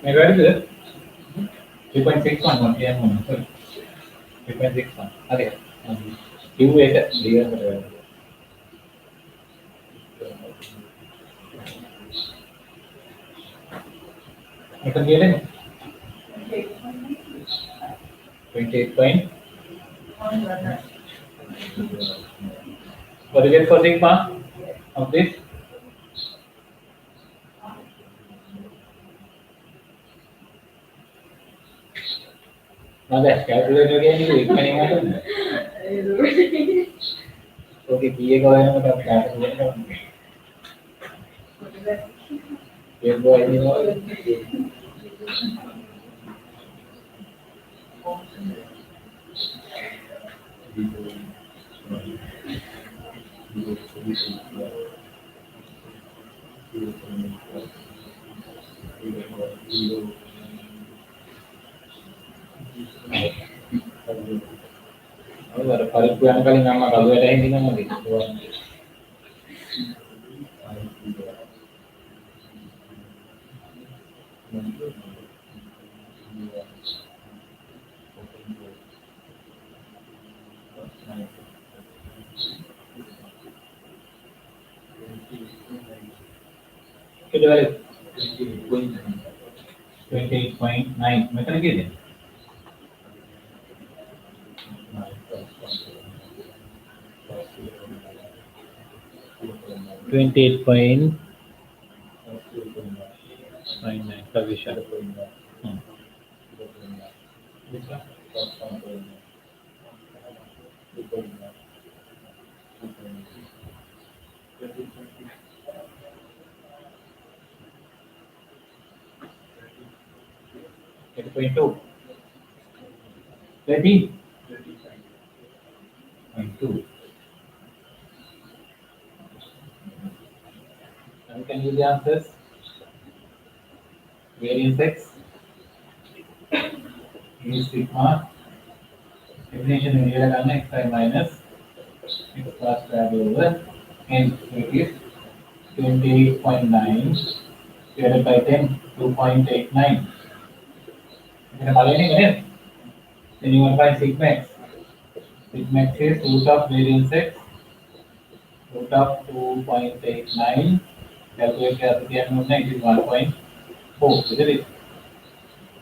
Where is it? 3.61 one here. Sorry. 3.61. Are Q is dear. I can get it. 28 point. What is it for sigma of this? Now that calculator again is Wickrema. Okay, PA go ahead and calculator. Here go ahead. Kalau yang kali nama kalau ada ini nama gitu. 28.9. Macam lagi dia? Twenty-eight point nine Kavisha. Eight point two. 30.2. Now we can use the answers. Variance x is sigma. Definition in here is x I minus x plus square over n. So it is 28.9 divided by 10, 2.89. Then you will find sigma x. Sigma x is root of variance x, root of 2.89. Calculate the unknown, it is 1.4, isn't it?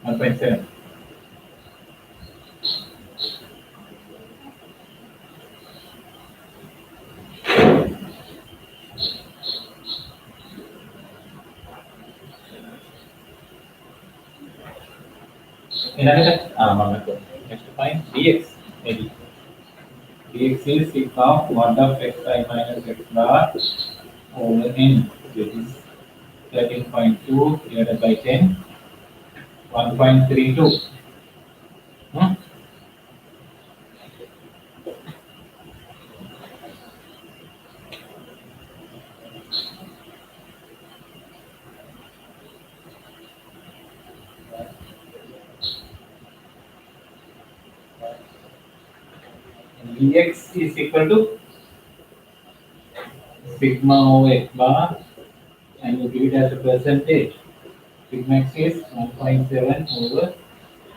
1.7. Next to find dx. Maybe. Dx is sigma 1 of xi minus x bar over n, which is 13.2 divided by 10, 1.32. Dx is equal to sigma over x bar, and you give it as a percentage. Sigma x is 1.7 over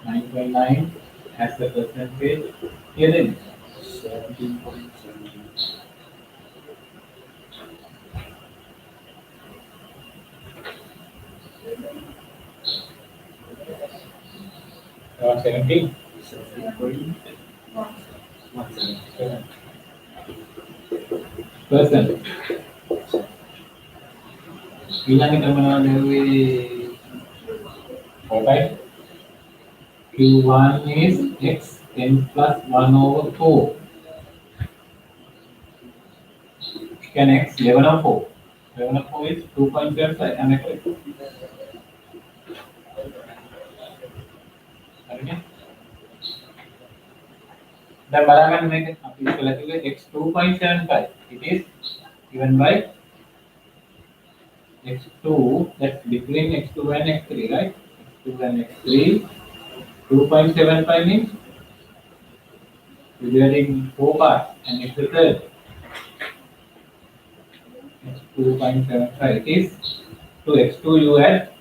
9.9 as the percentage. Here then 17.7. around 17. 17%. Bilang kita melalui okay. Q1 is x 10 plus 1 over 4. Can x 11 over 4. 11 over 4 is 2.75. Am I correct? Okay. The parameter make it x 2.75. It is given by x2, that's between x2 and x3, right? x2 and x3, 2.75 means dividing 4 parts, and it's the third. X 2.75. It is to x2 you add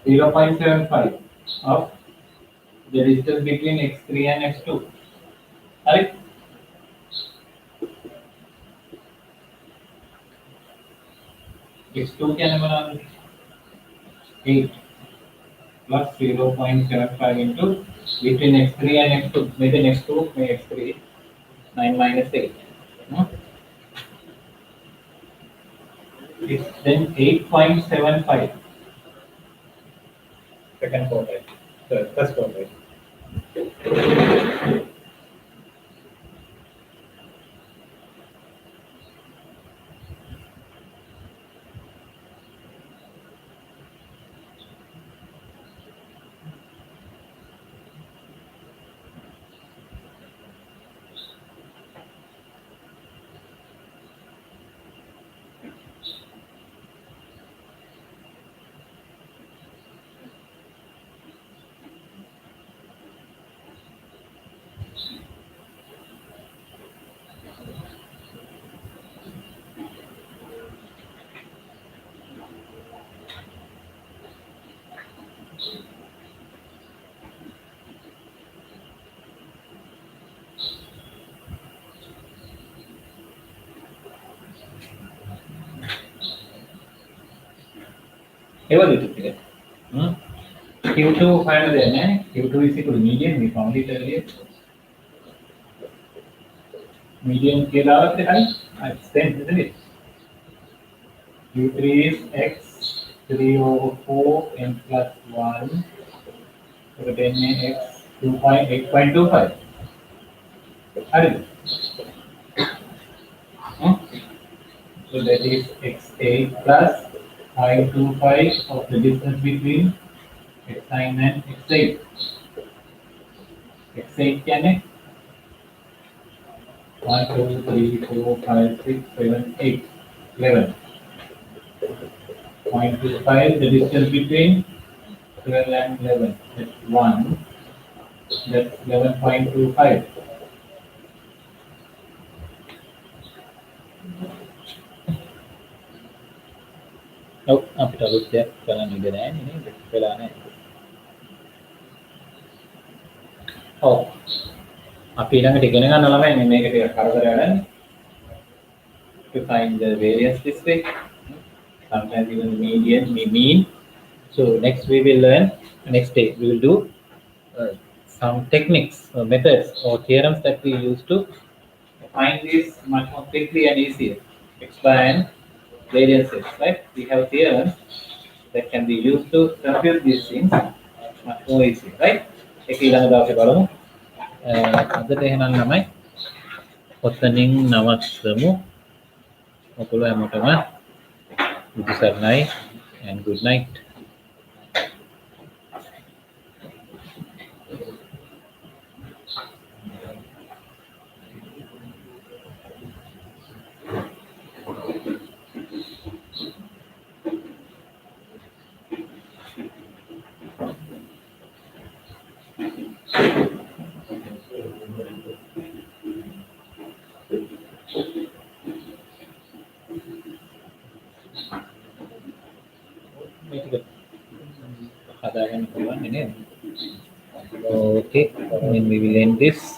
0.75 of the distance between x3 and x2. Right? x2 क्या number uh 8 plus 0.75 into between x3 and x2. Maybe x2 may x3 9 minus 8. No? It's then 8.75. Second quadrant. The first quadrant. Ever did it? Q2 find then Q2 is equal to median. We found it earlier. Median के अलावा से it's 10, isn't it? Q3 is x 3 over 4 n plus 1. So then x 2.8.25. So that is x8 plus 525 of the distance between x9 and x8. x8 क्या है? 1, 2, 3, 4, 5, 6, 7, 8, 11. 0.25 the distance between 12 and 11. That's 1. That's 11.25. Oh, අපිට අලුත් දෙයක් කරන්න ඉඩ නැහැ නේ. වෙලා නැහැ. ඔව්. අපි ඊළඟට ඉගෙන ගන්න ළමයි මේ මේක ටික කරදරයක් නැහැ. To find the variance this way. Sometimes even the median, mean. So next we will learn, next day we will do some techniques, methods or theorems that we use to find this much more quickly and easier. Expand variances, right? We have theorems that can be used to compute these things much more easily, right? ඒක ඊළඟ දවසේ බලමු. අදට එහෙනම් ළමයි ඔතනින් නවත්තමු. ඔයගොල්ලෝ හැමෝටම බුදු සරණයි and good night. Okay, then we will end this.